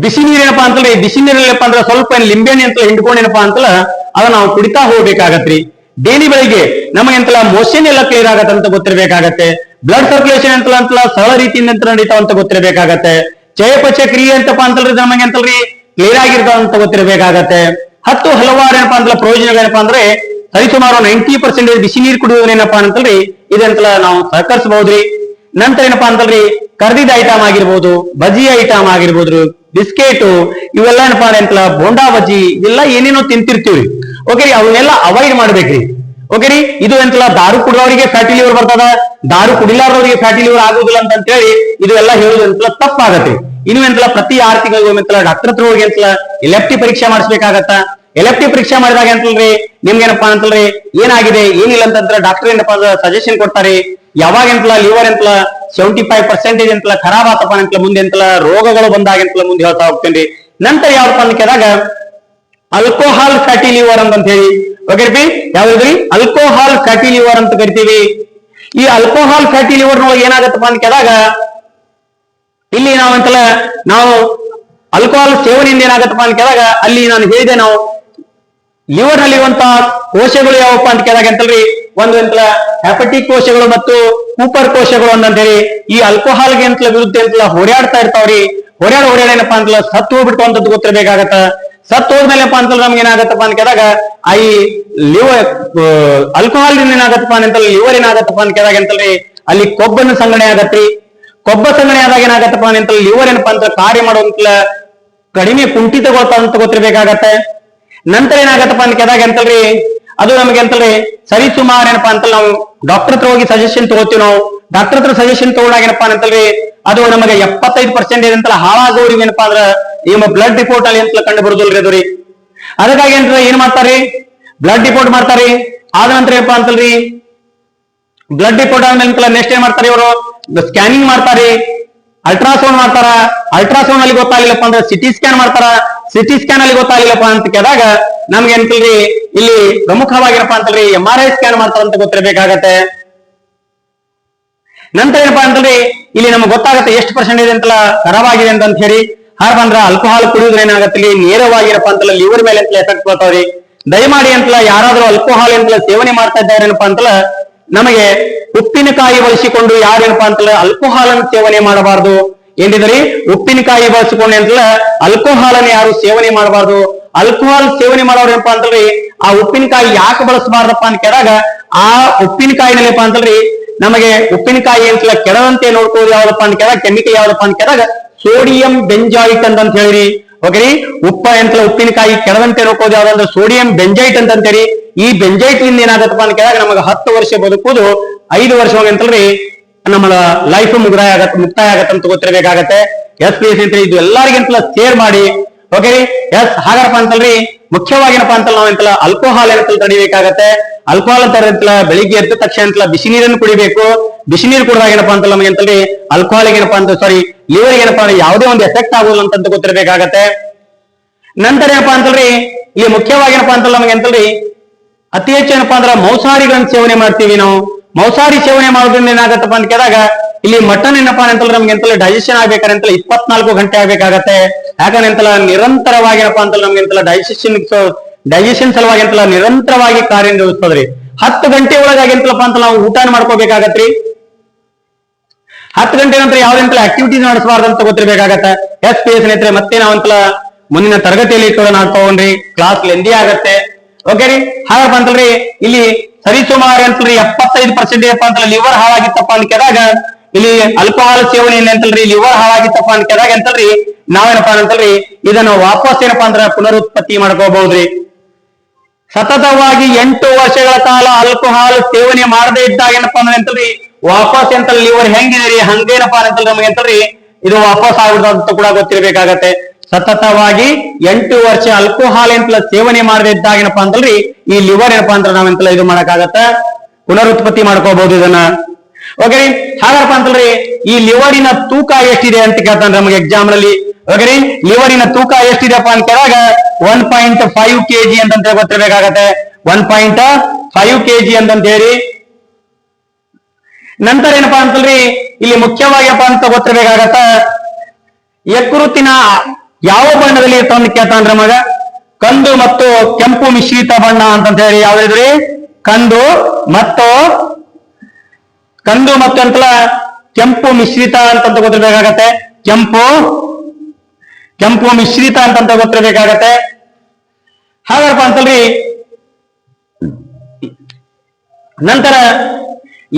ಬಿಸಿ ನೀರೇನಪ್ಪಾ ಅಂತಲ್ರಿ ಬಿಸಿ ನೀರಲ್ಲಪ್ಪ ಅಂದ್ರೆ ಸ್ವಲ್ಪ ಲಿಂಬೆಣ್ಣೆ ಅಂತ ಹಿಂಡ್ಕೊಂಡೇನಪ್ಪಾ ಅಂತಲ್ಲ ಅದನ್ನ ನಾವು ಕುಡಿತಾ ಹೋಗ್ಬೇಕಾಗತ್ರಿ. ಡೈಲಿ ಬೆಳಿಗ್ಗೆ ನಮಗೆ ಅಂತಲ್ಲ ಮೋಷನ್ ಎಲ್ಲ ಕ್ಲಿಯರ್ ಆಗತ್ತಂತ ಗೊತ್ತಿರಬೇಕಾಗತ್ತೆ. ಬ್ಲಡ್ ಸರ್ಕ್ಯುಲೇಷನ್ ಅಂತಲ್ಲ ಸರಳ ರೀತಿಯಿಂದ ನಡೀತಾವ ಅಂತ ಗೊತ್ತಿರಬೇಕಾಗತ್ತೆ. ಚಯಾಪಚಯ ಕ್ರಿಯೆ ಅಂತಪ್ಪ ಅಂತಲ್ರಿ ನಮಗೆ ಅಂತಲ್ರಿ ಕ್ಲಿಯರ್ ಆಗಿರ್ತಾವ ಅಂತ ಗೊತ್ತಿರಬೇಕಾಗತ್ತೆ. ಹಲವಾರು ಏನಪ್ಪಾ ಅಂತಲ್ಲ ಪ್ರಯೋಜನಗಳೇನಪ್ಪಾ ಅಂದ್ರೆ ಸರಿಸುಮಾರು 90% ಬಿಸಿ ನೀರು ಕುಡಿಯೋದೇನಪ್ಪಾ ಅಂತಲ್ರಿ ಇದಂತಲ್ಲ ನಾವು ಸಹಕರಿಸಬಹುದ್ರಿ. ನಂತರ ಏನಪ್ಪಾ ಅಂತಲ್ರಿ ಕರ್ದಿದ ಐಟಮ್ ಆಗಿರ್ಬೋದು, ಬಜ್ಜಿ ಐಟಮ್ ಆಗಿರ್ಬೋದು, ಬಿಸ್ಕೆಟ್ ಇವೆಲ್ಲ ಏನಪ್ಪಾ ಅಂತಲ್ಲ ಬೋಂಡಾ ಬಜ್ಜಿ ಇವೆಲ್ಲ ಏನೇನೋ ತಿಂತಿರ್ತೀವ್ರಿ. ಓಕೆರಿ ಅವನ್ನೆಲ್ಲ ಅವಾಯ್ಡ್ ಮಾಡ್ಬೇಕ್ರಿ. ಓಕೆರಿ ಇದು ಎಂತಲ್ಲ ದಾರು ಕುಡಿದವರಿಗೆ ಫ್ಯಾಟಿ ಲಿವರ್ ಬರ್ತದ, ದಾರು ಕುಡಿಲಾರದವರಿಗೆ ಫ್ಯಾಟಿ ಲಿವರ್ ಆಗುದಿಲ್ಲ ಅಂತ ಹೇಳಿ ಇದು ಎಲ್ಲ ಹೇಳುದು ಎಂತಲ್ಲ ತಪ್ಪಾಗತ್ತೆ. ಇನ್ನು ಎಂತಲ್ಲ ಪ್ರತಿ 6 ತಿಂಗಳಿಗೆ ಎಂತಲ್ಲ ಡಾಕ್ಟರ್ ಹತ್ರ ಹೋಗಿ ಎಂತಲ್ಲ LFT ಪರೀಕ್ಷೆ ಮಾಡಿಸ್ಬೇಕಾಗತ್ತ. LFT ಪರೀಕ್ಷೆ ಮಾಡಿದಾಗ ಅಂತಲ್ರಿ ನಿಮ್ಗೇನಪ್ಪಾ ಅಂತಲ್ರಿ ಏನಾಗಿದೆ ಏನಿಲ್ಲ ಅಂತಂದ್ರೆ ಡಾಕ್ಟರ್ ಏನಪ್ಪಾ ಅಂದ್ರೆ ಸಜೆಷನ್ ಕೊಡ್ತಾರೆ. ಯಾವಾಗ ಎಂತಲ್ಲ ಲಿವರ್ ಎಂತಲ್ಲ 75% ಎಂತಲ್ಲ ಖರಾಬ್ ಆತಪ್ಪ ಅಂತಲ್ಲ ಮುಂದೆ ಎಂತಲ್ಲ ರೋಗಗಳು ಬಂದಾಗ ಎಂತಲ್ಲ ಮುಂದೆ ಹೇಳ್ತಾ ಹೋಗ್ತೇನ್ರಿ. ನಂತರ ಯಾವಪ್ಪ ಅಂತ ಕೇಳಿದಾಗ ಆಲ್ಕೋಹಾಲ್ ಫ್ಯಾಟಿ ಲಿವರ್ ಅಂತ ಹೇಳಿ ಓಕೆರಿ ಯಾವ್ದ್ರಿ ಆಲ್ಕೋಹಾಲ್ ಫ್ಯಾಟಿ ಲಿವರ್ ಅಂತ ಕರಿತೀವಿ. ಈ ಆಲ್ಕೋಹಾಲ್ ಫ್ಯಾಟಿ ಲಿವರ್ ನೊಳಗೆ ಏನಾಗತ್ತಪ್ಪ ಅಂತ ಕೇಳಿದಾಗ ಇಲ್ಲಿ ನಾವಂತಲ್ಲ ನಾವು ಆಲ್ಕೋಹಾಲ್ ಸೇವನೆಯಿಂದ ಏನಾಗತ್ತಪ್ಪ ಅಂತ ಕೇಳಿದಾಗ ಅಲ್ಲಿ ನಾನು ಹೇಳಿದೆ ನಾವು ಲಿವರ್ ನಲ್ಲಿ ಇರುವಂತಹ ಕೋಶಗಳು ಯಾವಪ್ಪ ಅಂತ ಕೇಳಿದಾಗ ಅಂತಲ್ರಿ ಒಂದು ಎಂತಲ ಹೆಪಟಿಕ್ ಕೋಶಗಳು ಮತ್ತು ಕೂಪರ್ ಕೋಶಗಳು ಅಂತ ಹೇಳಿ ಈ ಆಲ್ಕೋಹಾಲ್ಗೆ ಅಂತಲ ವಿರುದ್ಧ ಅಂತಲ್ಲ ಹೋರಾಡ್ತಾ ಇರ್ತಾವ್ರಿ. ಹೋರಾಡ ಏನಪ್ಪಾ ಅಂತಲ್ಲ ಸತ್ತು ಹೋಗ್ಬಿಟ್ಟು ಅಂತ ಗೊತ್ತಿರಬೇಕಾಗತ್ತ. ಸತ್ತು ಹೋದ್ಮೇಲೆಪ್ಪ ಅಂತಲ್ಲ ನಮ್ಗೆ ಏನಾಗತ್ತಪ್ಪ ಅಂತ ಕೇಳಿದಾಗ ಈ ಲಿವರ್ ಆಲ್ಕೋಹಾಲ್ ಏನಾಗತ್ತಪ್ಪ ಅಂತಲ್ಲ ಲಿವರ್ ಏನಾಗತ್ತಪ್ಪ ಅಂತ ಕೇಳಿದಾಗ ಅಂತಲ್ರಿ ಅಲ್ಲಿ ಕೊಬ್ಬನ್ನು ಸಂಗ್ರಹಣೆ ಆಗತ್ರಿ. ಕೊಬ್ಬ ಸಂಗ್ರಹಣೆ ಆದಾಗ ಏನಾಗತ್ತಪ್ಪ ಅಂತಲ್ಲ ಲಿವರ್ ಏನಪ್ಪಾ ಅಂತ ಕಾರ್ಯ ಮಾಡುವಂತಲ್ಲ ಕಡಿಮೆ ಕುಂಠಿತಗೊಳ್ತಾ ಅಂತ ಗೊತ್ತಿರಬೇಕಾಗತ್ತೆ. ನಂತರ ಏನಾಗತ್ತಪ್ಪ ಅಂತ ಕೇಳಿದಾಗ ಅಂತಲ್ರಿ ಅದು ನಮಗೆ ಅಂತಲ್ರಿ ಸರಿ ಸುಮಾರು ಏನಪ್ಪಾ ಅಂತಲ್ಲ ನಾವು ಡಾಕ್ಟರ್ ಹತ್ರ ಹೋಗಿ ಸಜೆಷನ್ ತಗೋತೀವಿ. ನಾವು ಡಾಕ್ಟರ್ ಹತ್ರ ಸಜೆಷನ್ ತಗೊಂಡಾಗ ಏನಪ್ಪಾ ಅಂತಲ್ರಿ ಅದು ನಮಗೆ 75% ಅಂತಲ್ಲ ಹಾಳಾಗೋರಿಗೆ ಏನಪ್ಪಾ ಅಂದ್ರ ನಿಮ್ಮ ಬ್ಲಡ್ ರಿಪೋರ್ಟ್ ಅಲ್ಲಿ ಅಂತ ಕಂಡು ಬರುದಿಲ್ರಿ ಅದು ರೀ. ಅದಕ್ಕಾಗಿ ಅಂತ ಏನ್ ಮಾಡ್ತಾರಿ ಬ್ಲಡ್ ರಿಪೋರ್ಟ್ ಮಾಡ್ತಾರಿ. ಆದ ನಂತರ ಏನಪ್ಪಾ ಅಂತಲ್ರಿ ಬ್ಲಡ್ ರಿಪೋರ್ಟ್ ಆದ್ಮೇಲೆ ನೆಕ್ಸ್ಟ್ ಏನ್ ಮಾಡ್ತಾರೆ ಇವರು ಸ್ಕ್ಯಾನಿಂಗ್ ಮಾಡ್ತಾರೆ, ಅಲ್ಟ್ರಾಸೌಂಡ್ ಮಾಡ್ತಾರ. ಅಲ್ಟ್ರಾಸೌಂಡ್ ಅಲ್ಲಿ ಗೊತ್ತಾಗಿಲ್ಲಪ್ಪ ಅಂದ್ರೆ ಸಿಟಿ ಸ್ಕ್ಯಾನ್ ಮಾಡ್ತಾರ. ಸಿಟಿ ಸ್ಕ್ಯಾನ್ ಅಲ್ಲಿ ಗೊತ್ತಾಗಿಲ್ಲಪ್ಪ ಅಂತ ಕೇಳಿದಾಗ ನಮ್ಗೆ ಅಂತಲ್ರಿ ಇಲ್ಲಿ ಪ್ರಮುಖವಾಗಿರಪ್ಪ ಅಂತಲ್ರಿ MRI ಸ್ಕ್ಯಾನ್ ಮಾಡ್ತಾರ ಅಂತ ಗೊತ್ತಿರಬೇಕಾಗತ್ತೆ. ನಂತರ ಏನಪ್ಪಾ ಅಂತಲ್ರಿ ಇಲ್ಲಿ ನಮ್ಗೆ ಗೊತ್ತಾಗತ್ತೆ ಎಷ್ಟು ಪರ್ಸೆಂಟೇಜ್ ಅಂತಲ್ಲ ಖರಾಬಾಗಿದೆ ಅಂತ ಹೇಳಿ. ಹಾಗೆ ಬಂದ್ರ ಆಲ್ಕೋಹಾಲ್ ಕುಡಿಯೋದ್ರ ಏನಾಗತ್ತೆ ನೇರವಾಗಿರಪ್ಪ ಅಂತಲ್ಲ ಲಿವರ್ ಮೇಲೆ ಅಂತ ಎಫೆಕ್ಟ್ ಬರ್ತಾವ್ರಿ. ದಯಮಾಡಿ ಅಂತಲ್ಲ ಯಾರಾದ್ರೂ ಆಲ್ಕೋಹಾಲ್ ಅಂತಲ್ಲ ಸೇವನೆ ಮಾಡ್ತಾ ಇದ್ದಾರೇನಪ್ಪಾ ಅಂತಲ್ಲ ನಮಗೆ ಉಪ್ಪಿನಕಾಯಿ ಬಳಸಿಕೊಂಡು ಯಾರೇನಪ್ಪಾ ಅಂತಂದ್ರೆ ಆಲ್ಕೋಹಾಲ್ ಅನ್ನು ಸೇವನೆ ಮಾಡಬಾರದು. ಏನಿದ್ರಿ ಉಪ್ಪಿನಕಾಯಿ ಬಳಸಿಕೊಂಡು ಅಂತಂದ್ರೆ ಆಲ್ಕೋಹಾಲ್ ಅನ್ನು ಯಾರು ಸೇವನೆ ಮಾಡಬಾರದು. ಆಲ್ಕೋಹಾಲ್ ಸೇವನೆ ಮಾಡೋರು ಏನಪ್ಪಾ ಅಂತಂದ್ರಿ ಆ ಉಪ್ಪಿನಕಾಯಿ ಯಾಕೆ ಬಳಸಬಾರ್ದಪ್ಪ ಅಂತ ಕೇಳಿದಾಗ ಆ ಉಪ್ಪಿನಕಾಯಿನಲ್ಲಿಪ್ಪ ಅಂತಂದ್ರಿ ನಮಗೆ ಉಪ್ಪಿನಕಾಯಿ ಅಂತಲ್ಲ ಕೆಡದಂತೆ ನೋಡ್ಕೋದು ಯಾವ್ದಪ್ಪ ಅಂತ ಕೇಳಿದಾಗ ಕೆಮಿಕಲ್ ಯಾವ್ದಪ್ಪ ಅಂತ ಕೇಳಿದಾಗ ಸೋಡಿಯಂ ಬೆಂಜಾಯಿಟ್ ಅಂತ ಹೇಳಿರಿ. ಓಕೆ ರೀ, ಅಂತಲ್ಲ ಉಪ್ಪಿನಕಾಯಿ ಕೆಡದಂತೆ ನೋಡ್ಕೋದು ಯಾವ್ದಂದ್ರೆ ಸೋಡಿಯಂ ಬೆಂಜೈಟ್ ಅಂತಂತೇಳಿ. ಈ ಬೆಂಜೈಟ್ ಇಂದ ಏನಾಗತ್ತಪ್ಪ ಅಂತ ಕೇಳಿದಾಗ ನಮಗೆ 10 ವರ್ಷ ಬದುಕುವುದು 5 ವರ್ಷ ಅಂತಲ್ರಿ ನಮ್ಮ ಲೈಫ್ ಮುಕ್ತಾಯ ಆಗತ್ತಂತ ಗೊತ್ತಿರಬೇಕಾಗತ್ತೆ. ಎಸ್ ಇದು ಎಲ್ಲರಿಗಿಂತಲ ಶೇರ್ ಮಾಡಿ. ಓಕೆ ರೀ, ಎಸ್ ಹಾಗಾರಪ್ಪ ಅಂತಲ್ರಿ ಮುಖ್ಯವಾಗಿನಪ್ಪ ಅಂತಲ್ಲ ನಾವೆಂತಲ್ಲ ಆಲ್ಕೋಹಾಲ್ ಏನಂತಲ್ಲ ತಡಿಬೇಕಾಗತ್ತೆ. ಆಲ್ಕೋಹಾಲ್ ಅಂತ ಬೆಳಿಗ್ಗೆ ಎದ್ದ ತಕ್ಷಣ ಅಂತಲ್ಲ ಬಿಸಿ ನೀರನ್ನು ಕುಡಿಬೇಕು. ಬಿಸಿ ನೀರು ಕುಡಿದಾಗ ಏನಪ್ಪಾ ಅಂತಲ್ಲ ನಮಗೆ ಅಂತಲ್ರಿ ಆಲ್ಕೋಹಾಲ್ ಏನಪ್ಪಾ ಅಂತ ಲಿವರ್ ಏನಪ್ಪಾ ಅಂದ್ರೆ ಯಾವುದೇ ಒಂದು ಎಫೆಕ್ಟ್ ಆಗೋಲ್ಲ ಅಂತ ಗೊತ್ತಿರಬೇಕಾಗತ್ತೆ. ನಂತರ ಏನಪ್ಪಾ ಅಂತಲ್ರಿ ಇಲ್ಲಿ ಮುಖ್ಯವಾಗಿ ಏನಪ್ಪಾ ಅಂತಲ್ಲ ನಮಗೆ ಅಂತಲ್ರಿ ಅತಿ ಹೆಚ್ಚು ಏನಪ್ಪಾ ಅಂದ್ರೆ ಮಾಂಸಾಹಾರಿಗಳನ್ನ ಸೇವನೆ ಮಾಡ್ತೀವಿ ನಾವು. ಮಾಂಸಾಹಾರಿ ಸೇವನೆ ಮಾಡೋದ್ರಿಂದ ಏನಾಗತ್ತಪ್ಪ ಅಂತ ಕೇಳಿದಾಗ ಇಲ್ಲಿ ಮಟನ್ ಏನಪ್ಪಾ ಅಂತಂದ್ರೆ ನಮ್ಗೆ ಎಂತಲ್ಲ ಡೈಜೆಷನ್ ಆಗ್ಬೇಕಾದ್ರೆ 24 ಗಂಟೆ ಆಗ್ಬೇಕಾಗತ್ತೆ. ಯಾಕಂದ್ರೆ ಎಂತಲ್ಲ ನಿರಂತರವಾಗಿ ಏನಪ್ಪಾ ಅಂತಲ್ಲ ನಮ್ಗೆ ಎಂತಲ್ಲ ಡೈಜೆಷನ್ ಸಲುವಾಗಿ ಅಂತಲ್ಲ ನಿರಂತರವಾಗಿ ಕಾರ್ಯನಿರ್ವಹಿಸ್ತದ್ರಿ. 10 ಗಂಟೆ ಒಳಗಾಗಿ ಎಂತಲಪ್ಪ ಅಂತ ನಾವು ಊಟ ಮಾಡ್ಕೋಬೇಕಾಗತ್ರಿ. 10 ಗಂಟೆ ನಂತರ ಯಾವ್ದಂತಲ್ಲ ಆಕ್ಟಿವಿಟೀಸ್ ನಡೆಸಬಾರ್ದು ಅಂತ ಗೊತ್ತಿರ್ಬೇಕಾಗತ್ತೆ. ಎಸ್ ಪಿ ಎಸ್ ಸ್ನೇಹಿತರೆ ಮತ್ತೆ ನಾವಂತಲ್ಲ ಮುಂದಿನ ತರಗತಿಯಲ್ಲಿ ಕೂಡ ನಾವು ತಗೊಂಡ್ರಿ ಕ್ಲಾಸ್ ಲೆಂದಿ ಆಗತ್ತೆ. ಓಕೆ ರೀ, ಹಾಗಪ್ಪ ಅಂತಲ್ರಿ ಇಲ್ಲಿ ಸರಿಸುಮಾರು ಅಂತಲ್ರಿ 75% ಅಂತಲ್ಲ ಲಿವರ್ ಹಾಳಾಗಿತ್ತಪ್ಪ ಅಂತ ಕೇಳಿದಾಗ ಇಲ್ಲಿ ಆಲ್ಕೋಹಾಲ್ ಸೇವನೆ ಅಂತಲ್ರಿ ಲಿವರ್ ಹಾಳಾಗಿತ್ತಪ್ಪ ಅಂತ ಕೇಳಿದಾಗ ಅಂತಲ್ರಿ ನಾವೇನಪ್ಪಾ ಅಂತಲ್ರಿ ಇದನ್ನ ವಾಪಸ್ ಏನಪ್ಪಾ ಅಂದ್ರೆ ಪುನರುತ್ಪತ್ತಿ ಮಾಡ್ಕೋಬಹುದ್ರಿ. ಸತತವಾಗಿ 8 ವರ್ಷಗಳ ಕಾಲ ಆಲ್ಕೋಹಾಲ್ ಸೇವನೆ ಮಾಡದೇ ಇದ್ದಾಗ ಏನಪ್ಪಾ ಅಂದ್ರೆ ಅಂತಲ್ರಿ ವಾಪಸ್ ಎಂತಲ್ಲ ಲಿವರ್ ಹೆಂಗಿದ್ರಿ ಹಂಗೇನಪ್ಪಾ ಅಂತಲ್ರಿ ನಮಗೆ ಅಂತಲ್ರಿ ಇದು ವಾಪಸ್ ಆಗ್ಬಿಡುತ್ತ ಕೂಡ ಗೊತ್ತಿರ್ಬೇಕಾಗತ್ತೆ. ಸತತವಾಗಿ 8 ವರ್ಷ ಆಲ್ಕೋಹಾಲ್ ಎಂತಲ ಸೇವನೆ ಮಾಡದೇ ಇದ್ದಾಗ ಏನಪ್ಪಾ ಅಂತಲ್ರಿ ಈ ಲಿವರ್ ಏನಪ್ಪಾ ಅಂದ್ರೆ ನಾವೆಂತಲ್ಲ ಇದು ಮಾಡಕ್ಕಾಗತ್ತ ಪುನರುತ್ಪತ್ತಿ ಮಾಡ್ಕೋಬಹುದು ಇದನ್ನ. ಓಕೆ ರೀ, ಹಾಗಪ್ಪ ಅಂತಲ್ರಿ ಈ ಲಿವರಿನ ತೂಕ ಎಷ್ಟಿದೆ ಅಂತ ಕೇಳ್ತಾನೆ ನಮಗೆ ಎಕ್ಸಾಮ್ ನಲ್ಲಿ. ಓಕೆ ರೀ, ಲಿವರಿನ ತೂಕ ಎಷ್ಟಿದೆಪ್ಪ ಅಂತ ಕೇಳಿದಾಗ 1.5 kg ಅಂತ ಗೊತ್ತಿರ್ಬೇಕಾಗತ್ತೆ. 1.5 kg ಅಂತ ಹೇಳಿ. ನಂತರ ಏನಪ್ಪಾ ಅಂತಲ್ರಿ ಇಲ್ಲಿ ಮುಖ್ಯವಾಗಿಪ್ಪ ಅಂತ ಗೊತ್ತಿರ್ಬೇಕಾಗತ್ತ ಯಕೃತ್ತಿನ ಯಾವ ಬಣ್ಣದಲ್ಲಿ ಇರ್ತಾವ ಅಂತ ಕೇಳ್ತಾನ್ರಿ ಮಗ. ಕಂದು ಮತ್ತು ಕೆಂಪು ಮಿಶ್ರಿತ ಬಣ್ಣ ಅಂತ ಹೇಳಿ ಯಾವ್ದಿದ್ರಿ ಕಂದು ಮತ್ತು ಅಂತಲ್ಲ ಕೆಂಪು ಮಿಶ್ರಿತ ಅಂತ ಗೊತ್ತಿರ್ಬೇಕಾಗತ್ತೆ. ಕೆಂಪು ಮಿಶ್ರಿತ ಅಂತ ಗೊತ್ತಿರ್ಬೇಕಾಗತ್ತೆ. ಹಾಗಪ್ಪ ಅಂತಲ್ರಿ ನಂತರ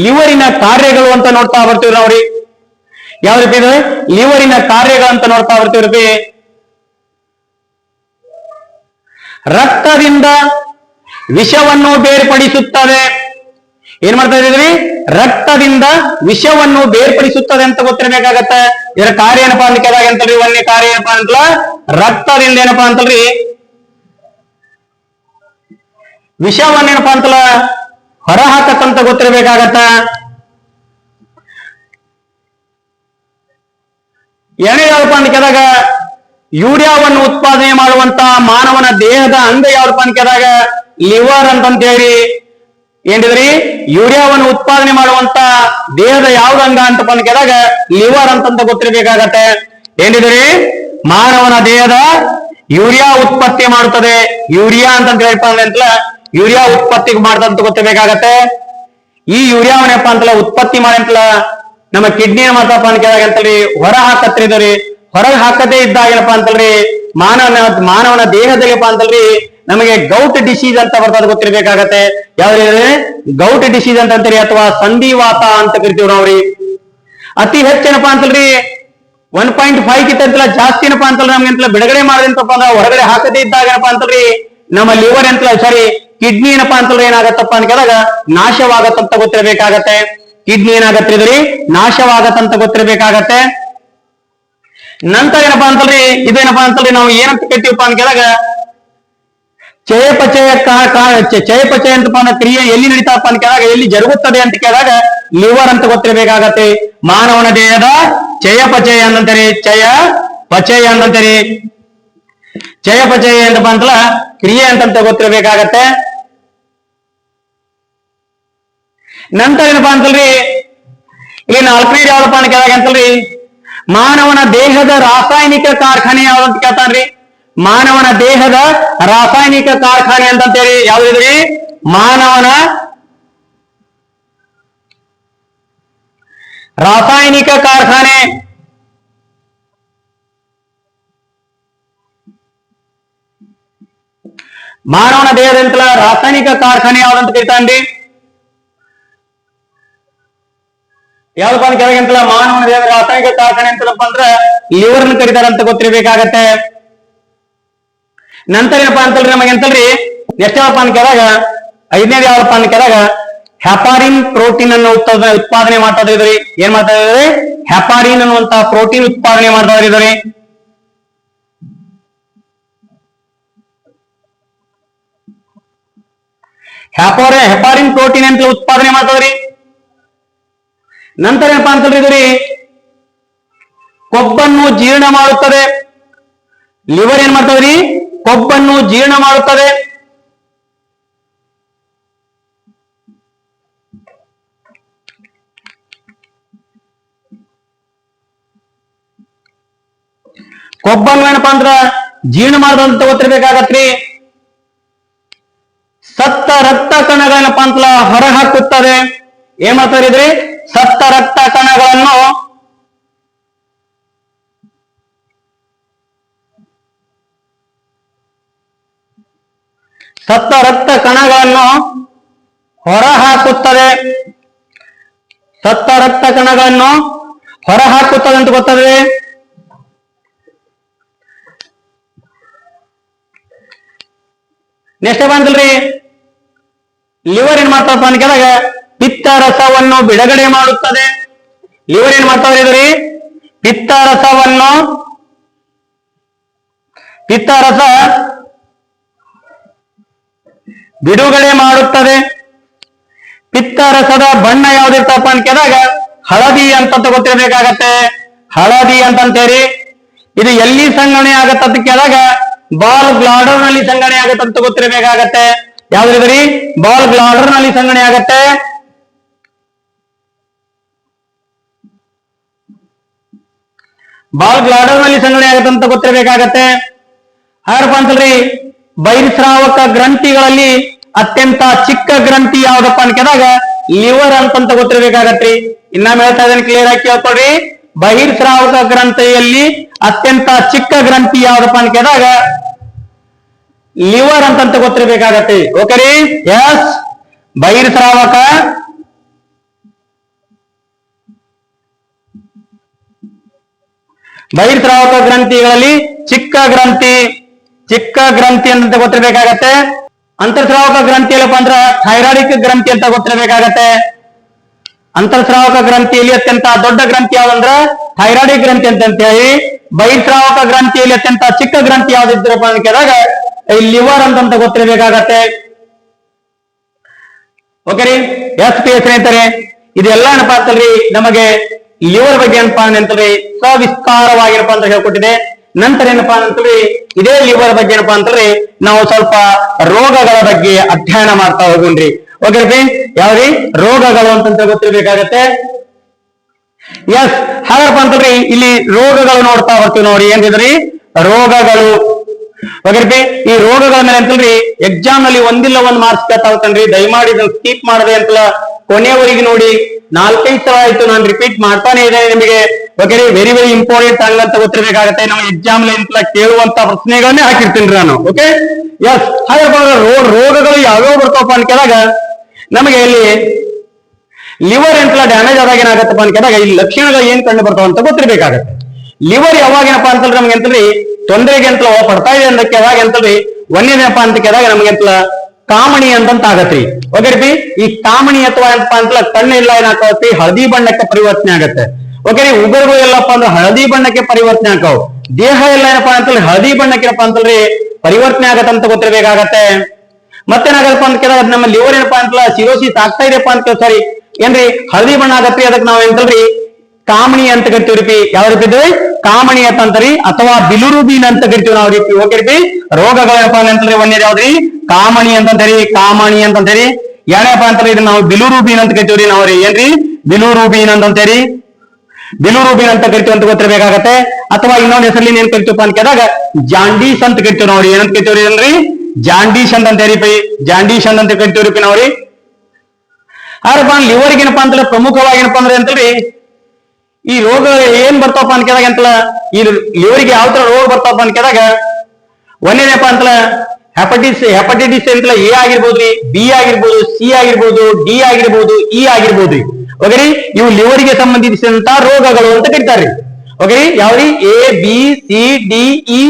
ಲಿವರಿನ ಕಾರ್ಯಗಳು ಅಂತ ನೋಡ್ತಾ ಬರ್ತೀವಿ ನಾವ್ರಿ. ಯಾವ ರೀತಿ ಇದೆ ಲಿವರಿನ ಕಾರ್ಯಗಳಂತ ನೋಡ್ತಾ ಬರ್ತೀವಿ. ರಕ್ತದಿಂದ ವಿಷವನ್ನು ಬೇರ್ಪಡಿಸುತ್ತದೆ. ಏನ್ ಮಾಡ್ತಾ ಇದ್ದೀವಿ? ರಕ್ತದಿಂದ ವಿಷವನ್ನು ಬೇರ್ಪಡಿಸುತ್ತದೆ ಅಂತ ಗೊತ್ತಿರಬೇಕಾಗತ್ತೆ. ಇದರ ಕಾರ್ಯ ಏನಪ್ಪಾ ಅಂತ ಕೇಳಿದಾಗ ಅಂತಲ್ರಿ ಒಂದೇ ಕಾರ್ಯ ಏನಪ್ಪಾ ಅಂತಲ್ಲ ರಕ್ತದಿಂದ ಏನಪ್ಪಾ ಅಂತಲ್ರಿ ವಿಷವನ್ನೇನಪ್ಪಾ ಅಂತಲ್ಲ ಹೊರ ಹಾಕತ್ತಂತ ಗೊತ್ತಿರಬೇಕಾಗತ್ತ. ಯಾವ್ದಪ್ಪ ಅಂತ ಕೇಳಿದಾಗ ಯೂರಿಯಾವನ್ನು ಉತ್ಪಾದನೆ ಮಾಡುವಂತ ಮಾನವನ ದೇಹದ ಅಂಗ ಯಾವ್ದಪ್ಪ ಅಂತ ಕೇಳಿದಾಗ ಲಿವರ್ ಅಂತಂತ ಹೇಳಿ ಏನಿದ್ರಿ ಯೂರಿಯಾವನ್ನು ಉತ್ಪಾದನೆ ಮಾಡುವಂತ ದೇಹದ ಯಾವ್ದ ಅಂಗ ಅಂತಪ್ಪ ಅಂತ ಕೇಳಿದಾಗ ಲಿವರ್ ಅಂತಂತ ಗೊತ್ತಿರಬೇಕಾಗತ್ತೆ. ಏನಿದ್ರಿ ಮಾನವನ ದೇಹದ ಯೂರಿಯಾ ಉತ್ಪತ್ತಿ ಮಾಡುತ್ತದೆ. ಯೂರಿಯಾ ಅಂತಂತ ಹೇಳ್ಪ ಅಂತಲ್ಲ ಯೂರಿಯಾ ಉತ್ಪತ್ತಿ ಮಾಡ್ತಂತ ಗೊತ್ತಿರಬೇಕಾಗತ್ತೆ. ಈ ಯೂರಿಯಾವನ್ನಪ್ಪ ಅಂತಲ್ಲ ಉತ್ಪತ್ತಿ ಮಾಡಂತಲ್ಲ ನಮ್ಮ ಕಿಡ್ನಿ ಮಾಡ್ತಪ್ಪ ಅಂತ ಕೇಳಿದಾಗ ಅಂತಲ್ರಿ ಹೊರ ಹಾಕತ್ರಿ ಇದರಿ ಹೊರಗೆ ಹಾಕದೇ ಇದ್ದಾಗ ಏನಪ್ಪಾ ಅಂತಲ್ರಿ ಮಾನವನ ದೇಹದಲ್ಲಿಪ್ಪ ಅಂತಲ್ರಿ ನಮಗೆ ಗೌಟ್ ಡಿಸೀಸ್ ಅಂತ ಬರ್ತದ ಗೊತ್ತಿರ್ಬೇಕಾಗತ್ತೆ. ಯಾವ್ದು ಗೌಟ್ ಡಿಸೀಸ್ ಅಂತಂತೀರಿ ಅಥವಾ ಸಂಧಿವಾತ ಅಂತ ಕರಿತೀವಿ ನಾವ್ರಿ. ಅತಿ ಹೆಚ್ಚೇನಪ್ಪಾ ಅಂತಲ್ರಿ 1.5 ಕಿಂತ ಜಾಸ್ತಿ ಏನಪ್ಪಾ ಅಂತಲ್ಲ ನಮ್ಗೆ ಅಂತಲ್ಲ ಬಿಡುಗಡೆ ಮಾಡದಂತಪ್ಪ ಅಂದ್ರೆ ಹೊರಗಡೆ ಹಾಕದೇ ಇದ್ದಾಗ ಏನಪ್ಪಾ ಅಂತಲ್ರಿ ನಮ್ಮ ಲಿವರ್ ಅಂತಲ್ಲ ಸಾರಿ ಕಿಡ್ನಿ ಏನಪ್ಪಾ ಅಂತಂದ್ರೆ ಏನಾಗತ್ತಪ್ಪ ಅಂತ ಕೇಳಿದಾಗ ನಾಶವಾಗತ್ತಂತ ಗೊತ್ತಿರಬೇಕಾಗತ್ತೆ. ಕಿಡ್ನಿ ಏನಾಗತ್ತಿದ್ರಿ ನಾಶವಾಗತ್ತಂತ ಗೊತ್ತಿರಬೇಕಾಗತ್ತೆ. ನಂತರ ಏನಪ್ಪಾ ಅಂತಲ್ರಿ ಇದೇನಪ್ಪಾ ಅಂತಲ್ರಿ ನಾವು ಏನಂತ ಕರಿತೀವಪ್ಪ ಅಂತ ಕೇಳಿದಾಗ ಚಯಾಪಚಯ ಅಂತಪ್ಪ ಅಂದ್ರೆ ಕ್ರಿಯೆ ಎಲ್ಲಿ ನಡೀತಾವಪ್ಪ ಅಂತ ಕೇಳಿದಾಗ ಎಲ್ಲಿ ಜರುಗುತ್ತದೆ ಅಂತ ಕೇಳಿದಾಗ ಲಿವರ್ ಅಂತ ಗೊತ್ತಿರಬೇಕಾಗತ್ತೆ. ಮಾನವನ ದೇಹದ ಚಯಾಪಚಯ ಅಂತಂತಾರೆ ಚಯಾಪಚಯ ಅಂತಂತಾರೆ ಚಯಾಪಚಯ ಅಂತಪ್ಪ ಅಂತಲ್ಲ ಕ್ರಿಯೆ ಅಂತಂತ ಗೊತ್ತಿರಬೇಕಾಗತ್ತೆ. ನಂತರ ಏನಪ್ಪಾ ಅಂತಲ್ರಿ ಇಲ್ಲಿ 4ನೇದು ಯಾವ್ದಪ್ಪ ಅಂತ ಕೇಳಿದಾಗ ಅಂತಲ್ರಿ ಮಾನವನ ದೇಹದ ರಾಸಾಯನಿಕ ಕಾರ್ಖಾನೆ ಯಾವ್ದಂತ ಕೇಳ್ತಾನ್ರಿ. ಮಾನವನ ದೇಹದ ರಾಸಾಯನಿಕ ಕಾರ್ಖಾನೆ ಅಂತಂತೇಳಿ ಯಾವ್ದಿದ್ರಿ ಮಾನವನ ರಾಸಾಯನಿಕ ಕಾರ್ಖಾನೆ. ಮಾನವನ ದೇಹದಂತ ರಾಸಾಯನಿಕ ಕಾರ್ಖಾನೆ ಯಾವ್ದಂತ ಕರಿತಾನ್ರಿ? ಯಾವ್ದಪ್ಪ ಅಂತ ಕೆಳಗಂತಲ್ಲ ಮಾನವನ ದೇಹದ ರಾಸಾಯನಿಕ ಕಾರ್ಖಾನೆ ಅಂತಪ್ಪ ಅಂದ್ರ ಲಿವರ್ ನ ಕರಿತಾರಂತ ಗೊತ್ತಿರ್ಬೇಕಾಗತ್ತೆ. ನಂತರ ಏನಪ್ಪಾ ಅಂತಲ್ರಿ ನಮಗೆ ಅಂತಲ್ರಿ ನೆಕ್ಸ್ಟ್ ಯಾವಪ್ಪ ಅಂತ ಕೆಳಗ 5ನೇದು ಯಾವಪ್ಪ ಅಂತ ಕೆಳಗ ಹೆಪಾರಿನ್ ಪ್ರೋಟೀನ್ ಅನ್ನು ಉತ್ಪಾದನೆ ಮಾಡ್ತಾ ಇದ್ರಿ. ಏನ್ ಮಾಡ್ತಾ ಇದ್ರಿ? ಹೆಪಾರಿನ್ ಅನ್ನುವಂತ ಪ್ರೋಟೀನ್ ಉತ್ಪಾದನೆ ಮಾಡ್ತಾ ಇದ್ರಿ. ಹೆಪಾರಿನ್ ಪ್ರೋಟೀನ್ ಅಂತ ಉತ್ಪಾದನೆ ಮಾಡ್ತಾವ್ರಿ. ನಂತರ ಏನಪ್ಪಾ ಅಂತಲ್ರಿ ಇದ್ರಿ ಕೊಬ್ಬನ್ನು ಜೀರ್ಣ ಮಾಡುತ್ತದೆ. ಲಿವರ್ ಏನ್ ಮಾಡ್ತಾವ್ರಿ? ಕೊಬ್ಬನ್ನು ಜೀರ್ಣ ಮಾಡುತ್ತದೆ. ಕೊಬ್ಬನ್ನು ಏನಪ್ಪಾ ಅಂದ್ರ ಜೀರ್ಣ ಮಾಡೋದಂತ ಗೊತ್ತಿರ್ಬೇಕಾಗತ್ರಿ. ಸತ್ತ ರಕ್ತ ಕಣಗಳೇನಪ್ಪಾ ಅಂತಲ್ಲ ಹೊರ ಹಾಕುತ್ತದೆ. ಏನ್ ಮಾಡ್ತಾರೆ ಇದ್ರಿ? ಸತ್ತ ರಕ್ತ ಕಣಗಳನ್ನು ಹೊರ ಹಾಕುತ್ತದೆ. ಸತ್ತ ರಕ್ತ ಕಣಗಳನ್ನು ಹೊರ ಹಾಕುತ್ತದೆ ಅಂತ ಗೊತ್ತದೆ. ನೆಕ್ಸ್ಟ್ ಬಂದಲ್ರಿ ಲಿವರ್ ಏನ್ ಮಾಡ್ತಾರಪ್ಪ ಅಂತ ಕೆಳಗ ಪಿತ್ತ ರಸವನ್ನು ಬಿಡುಗಡೆ ಮಾಡುತ್ತದೆ. ಲಿವರ್ ಏನ್ ಮಾಡ್ತಾ ಇದ್ರಿ? ಪಿತ್ತ ರಸ ಬಿಡುಗಡೆ ಮಾಡುತ್ತದೆ. ಪಿತ್ತ ರಸದ ಬಣ್ಣ ಯಾವ್ದಿರ್ತಪ್ಪ ಅಂತ ಕೇಳಿದಾಗ ಹಳದಿ ಅಂತ ಗೊತ್ತಿರಬೇಕಾಗತ್ತೆ. ಹಳದಿ ಅಂತಂತೇಳಿ ಇದು ಎಲ್ಲಿ ಸಂಗ್ರಹಣೆ ಆಗತ್ತ ಅಂತ ಕೇಳಿದಾಗ ಬಾಲ್ ಬ್ಲಾಡರ್ ನಲ್ಲಿ ಸಂಗ್ರಹಣೆ ಆಗತ್ತೆ ಅಂತ ಗೊತ್ತಿರಬೇಕಾಗತ್ತೆ. ಯಾವ್ದ್ರಿ? ಬಾಲ್ ಬ್ಲಾಡರ್ ನಲ್ಲಿ ಸಂಗ್ರಹಣೆ ಆಗತ್ತೆ. ಬಾಲ್ ಬ್ಲಾಡರ್ ನಲ್ಲಿ ಸಂಗ್ರಹಣೆ ಆಗತ್ತೆ ಅಂತ ಗೊತ್ತಿರಬೇಕಾಗತ್ತೆ. ಹಾಗಪ್ಪ ಅಂತಲ್ರಿ ಬಹಿರ್ಸ್ರಾವಕ ಗ್ರಂಥಿಗಳಲ್ಲಿ ಅತ್ಯಂತ ಚಿಕ್ಕ ಗ್ರಂಥಿ ಯಾವ್ದಪ್ಪ ಅಂತ ಕೇಳಿದಾಗ ಲಿವರ್ ಅಂತಂತ ಗೊತ್ತಿರಬೇಕಾಗತ್ರಿ. ಇನ್ನೊಮ್ಮೆ ಹೇಳ್ತಾ ಇದ್ದೇನೆ, ಕ್ಲಿಯರ್ ಆಗಿ ಕೇಳ್ಕೊಡ್ರಿ. ಬಹಿರ್ಸ್ರಾವಕ ಗ್ರಂಥಿಯಲ್ಲಿ ಅತ್ಯಂತ ಚಿಕ್ಕ ಗ್ರಂಥಿ ಯಾವ್ದಪ್ಪ ಅಂತ ಕೇಳಿದಾಗ ಲಿವರ್ ಅಂತಂತ ಗೊತ್ತಿರಬೇಕಾಗತ್ತೆ. ಓಕೆ ರೀ? ಎಸ್, ಬಹಿರ್ಸ್ರಾವಕ ಗ್ರಂಥಿಗಳಲ್ಲಿ ಚಿಕ್ಕ ಗ್ರಂಥಿ ಅಂತ ಗೊತ್ತಿರಬೇಕಾಗತ್ತೆ. ಅಂತರ್ಸ್ರಾವಕ ಗ್ರಂಥಿ ಎಲ್ಲಪ್ಪ ಅಂದ್ರ ಥೈರಾಯ್ಡಿಕ್ ಗ್ರಂಥಿ ಅಂತ ಗೊತ್ತಿರಬೇಕಾಗತ್ತೆ. ಅಂತರ್ಸ್ರಾವಕ ಗ್ರಂಥಿಯಲ್ಲಿ ಅತ್ಯಂತ ದೊಡ್ಡ ಗ್ರಂಥಿ ಯಾವ್ದಂದ್ರ ಥೈರಾಯ್ಡಿಕ್ ಗ್ರಂಥಿ ಅಂತ ಹೇಳಿ. ಬಹಿರ್ಸ್ರಾವಕ ಗ್ರಂಥಿಯಲ್ಲಿ ಅತ್ಯಂತ ಚಿಕ್ಕ ಗ್ರಂಥಿ ಯಾವ್ದಿದ್ರಪ್ಪ ಅಂತ ಕೇಳಿದಾಗ ಲಿವರ್ ಅಂತ ಗೊತ್ತಿರಬೇಕಾಗತ್ತೆ. ಓಕೆ ರೀ? ಎಸ್ ಪಿ ಎಸ್ ಅಂತಾರೆ. ಇದೆಲ್ಲ ಏನಪ್ಪಾ ಅಂತಲ್ರಿ ನಮಗೆ ಲಿವರ್ ಬಗ್ಗೆ ಏನಪ್ಪಾ ಅಂತಂದ್ರೆ ಸವಿಸ್ತಾರವಾಗಿರಪ್ಪ ಅಂತ ಹೇಳ್ಕೊಟ್ಟಿದೆ. ನಂತರ ಏನಪ್ಪಾ ಅಂತಂದ್ರೆ ಇದೇ ಲಿವರ್ ಬಗ್ಗೆ ಏನಪ್ಪಾ ಅಂತಂದ್ರೆ ನಾವು ಸ್ವಲ್ಪ ರೋಗಗಳ ಬಗ್ಗೆ ಅಧ್ಯಯನ ಮಾಡ್ತಾ ಹೋಗೋಣ್ರಿ. ಓಕೆ ರೀ? ಯಾವ್ರಿ ರೋಗಗಳು ಅಂತಂತ ಗೊತ್ತಿರ್ಬೇಕಾಗತ್ತೆ. ಎಸ್, ಹಾಗಪ್ಪ ಅಂತಂದ್ರೆ ಇಲ್ಲಿ ರೋಗಗಳು ನೋಡ್ತಾ ಬರ್ತೀವಿ ನೋಡಿ. ಏನಿದ್ರಿ ರೋಗಗಳು? ಓಕೆ, ಈ ರೋಗಗಳ ಮೇಲೆ ಅಂತಲ್ರಿ ಎಕ್ಸಾಮ್ ನಲ್ಲಿ ಒಂದಿಲ್ಲ ಒಂದ್ ಮಾರ್ಕ್ಸ್ ಕೇಳ್ತಾ ಹೋಗ್ತಾನ್ರಿ. ದಯಮಾಡಿ ಇದನ್ನ ಸ್ಕಿಪ್ ಮಾಡದೆ ಅಂತಲ್ಲ ಕೊನೆಯವರೆಗೆ ನೋಡಿ. 4-5 ಸಲ ಆಯ್ತು ನಾನು ರಿಪೀಟ್ ಮಾಡ್ತಾನೆ ಇದೆ ನಿಮಗೆ. ಓಕೆ, ವೆರಿ ವೆರಿ ಇಂಪಾರ್ಟೆಂಟ್ ಅಂತ ಗೊತ್ತಿರಬೇಕಾಗತ್ತೆ. ನಮ್ಮ ಎಕ್ಸಾಮ್ ಅಂತಲ್ಲ ಕೇಳುವಂತ ಪ್ರಶ್ನೆಗಳನ್ನೇ ಹಾಕಿರ್ತೀನಿ ನಾನು. Okay, yes. ಹಾಗಾದ್ರೆ ರೋಗಗಳು ಯಾವ್ಯಾವ ಬರ್ತಾವಪ್ಪ ಅಂತ ಕೇಳಾಗ ನಮಗೆ ಇಲ್ಲಿ ಲಿವರ್ ಎಂತಲ್ಲ ಡ್ಯಾಮೇಜ್ ಆದಾಗ ಏನಾಗತ್ತಪ್ಪ ಅಂತ ಕೇಳಿದಾಗ ಈ ಲಕ್ಷಣಗಳು ಏನ್ ಕಂಡು ಬರ್ತಾವ ಅಂತ ಗೊತ್ತಿರಬೇಕಾಗತ್ತೆ. ಲಿವರ್ ಯಾವಾಗೇನಪ್ಪ ಅಂತಂದ್ರೆ ನಮ್ಗೆ ಎಂತಲ್ರಿ ತೊಂದರೆಗೆ ಅಂತ ಪಡ್ತಾ ಇದೆ ಅಂತ ಕೇಳಾಗ ಎಂತಲ್ರಿ ಒಂದೇನಪ್ಪ ಅಂತ ಕೇಳಿದಾಗ ನಮ್ಗೆ ಎಂತಲ್ಲ ಕಾಮಣಿ ಅಂತಂತ ಆಗತ್ರಿ. ಓಕೆ ರೀ? ಈ ಕಾಮಣಿ ಅಥವಾ ಏನಪ್ಪಾ ಅಂತಲ್ಲ ಕಣ್ಣು ಎಲ್ಲ ಏನಾಗ್ತವತ್ತಿ ಹಳದಿ ಬಣ್ಣಕ್ಕೆ ಪರಿವರ್ತನೆ ಆಗತ್ತೆ. ಓಕೆ ರೀ? ಉಗುರುಗಳು ಎಲ್ಲಪ್ಪ ಅಂದ್ರೆ ಹಳದಿ ಬಣ್ಣಕ್ಕೆ ಪರಿವರ್ತನೆ ಆಗ್ತಾವ. ದೇಹ ಎಲ್ಲ ಏನಪ್ಪಾ ಅಂತಂದ್ರೆ ಹಳದಿ ಬಣ್ಣಕ್ಕೆ ಏನಪ್ಪಾ ಅಂತಲ್ರಿ ಪರಿವರ್ತನೆ ಆಗತ್ತಂತ ಗೊತ್ತಿರಬೇಕಾಗತ್ತೆ. ಮತ್ತೇನಾಗತ್ತಪ್ಪ ಅಂತ ಕೇಳಿದಾಗ ನಮ್ಮ ಲಿವರ್ ಏನಪ್ಪಾ ಅಂತಲ್ಲ ಸಿರೋಸಿಸ್ ಆಗ್ತಾ ಇದೆಯಪ್ಪ ಅಂತ ಸಾರಿ ಏನ್ರಿ ಹಳದಿ ಬಣ್ಣ ಆಗತ್ರಿ. ಅದಕ್ಕೆ ನಾವ್ ಎಂತಲ್ರಿ ಕಾಮಣಿ ಅಂತ ಕರಿತೀವಿ. ಯಾವ ರೀತಿ ಇದ್ರಿ? ಕಾಮಣಿ ಅಂತಂತರಿ ಅಥವಾ ಬಿಲುರುಬಿನ್ ಅಂತ ಕರಿತೀವಿ ನಾವು ರೀತಿ. ಓಕೆ ರೀ? ರೋಗಗಳೇನಪ್ಪ ಅಂತಂದ್ರೆ ಒಂದೇದು ಯಾವ್ದ್ರಿ? ಕಾಮಣಿ ಅಂತಂತರಿ. ಕಾಮಣಿ ಅಂತಂತರಿ. ಏನಪ್ಪ ಅಂತಂದ್ರೆ ಇದನ್ನ ನಾವು ಬಿಲುರುಬಿನ್ ಅಂತ ಕರಿತೀವ್ರಿ ನಾವು ರೀ. ಏನ್ರಿ ಬಿಲುರುಬಿನ್ ಅಂತಂತರಿ. ಬಿಲುರುಬಿನ್ ಅಂತ ಕರಿತೀವಿ ಅಂತ ಗೊತ್ತಿರಬೇಕಾಗತ್ತೆ. ಅಥವಾ ಇನ್ನೊಂದು ಹೆಸರಲ್ಲಿ ಏನ್ ಕರಿತೀವಪ್ಪ ಅಂತ ಕೇಳಿದಾಗ ಜಾಂಡೀಸ್ ಅಂತ ಕರಿತೀವಿ ನೋಡ್ರಿ. ಏನಂತ ಕರಿತೀವ್ರಿ? ಏನ್ರಿ ಜಾಂಡೀಸ್ ಅಂತ ಹೇಳಿ ಜಾಂಡೀಸ್ ಅಂತ ಕರಿತೀವ್ರಿ ನಾವ್ರಿ. ಆರಪ್ಪ ಲಿವರ್ಗೆ ಏನಪ್ಪಾ ಅಂತಂದ್ರೆ ಪ್ರಮುಖವಾಗಿ ಏನಪ್ಪಾ ಅಂದ್ರೆ ಅಂತೇಳಿ ಈ ರೋಗ ಏನ್ ಬರ್ತಾವಪ್ಪ ಅಂತ ಕೇಳಿದಾಗ ಅಂತಲ್ಲ, ಈ ಲಿವರಿಗೆ ಯಾವ ತರ ರೋಗ ಬರ್ತಾವಪ್ಪ ಅಂತ ಕೇಳಿದಾಗ ಒಂದೇನಪ್ಪ ಅಂತಲ್ಲ ಹೆಪಟೈಟಿಸ್ ಅಂತಲ್ಲ ಎ ಆಗಿರ್ಬೋದ್ರಿ, ಬಿ ಆಗಿರ್ಬೋದು, ಸಿ ಆಗಿರ್ಬೋದು, ಡಿ ಆಗಿರ್ಬೋದು, ಇ ಆಗಿರ್ಬೋದ್ರಿ. ಓಕೆರಿ, ಇವು ಲಿವರಿಗೆ ಸಂಬಂಧಿಸಿದಂತ ರೋಗಗಳು ಅಂತ ಕರೀತಾರ್ರಿ. ಓಕೆರಿ, ಯಾವ್ರಿ A B C D E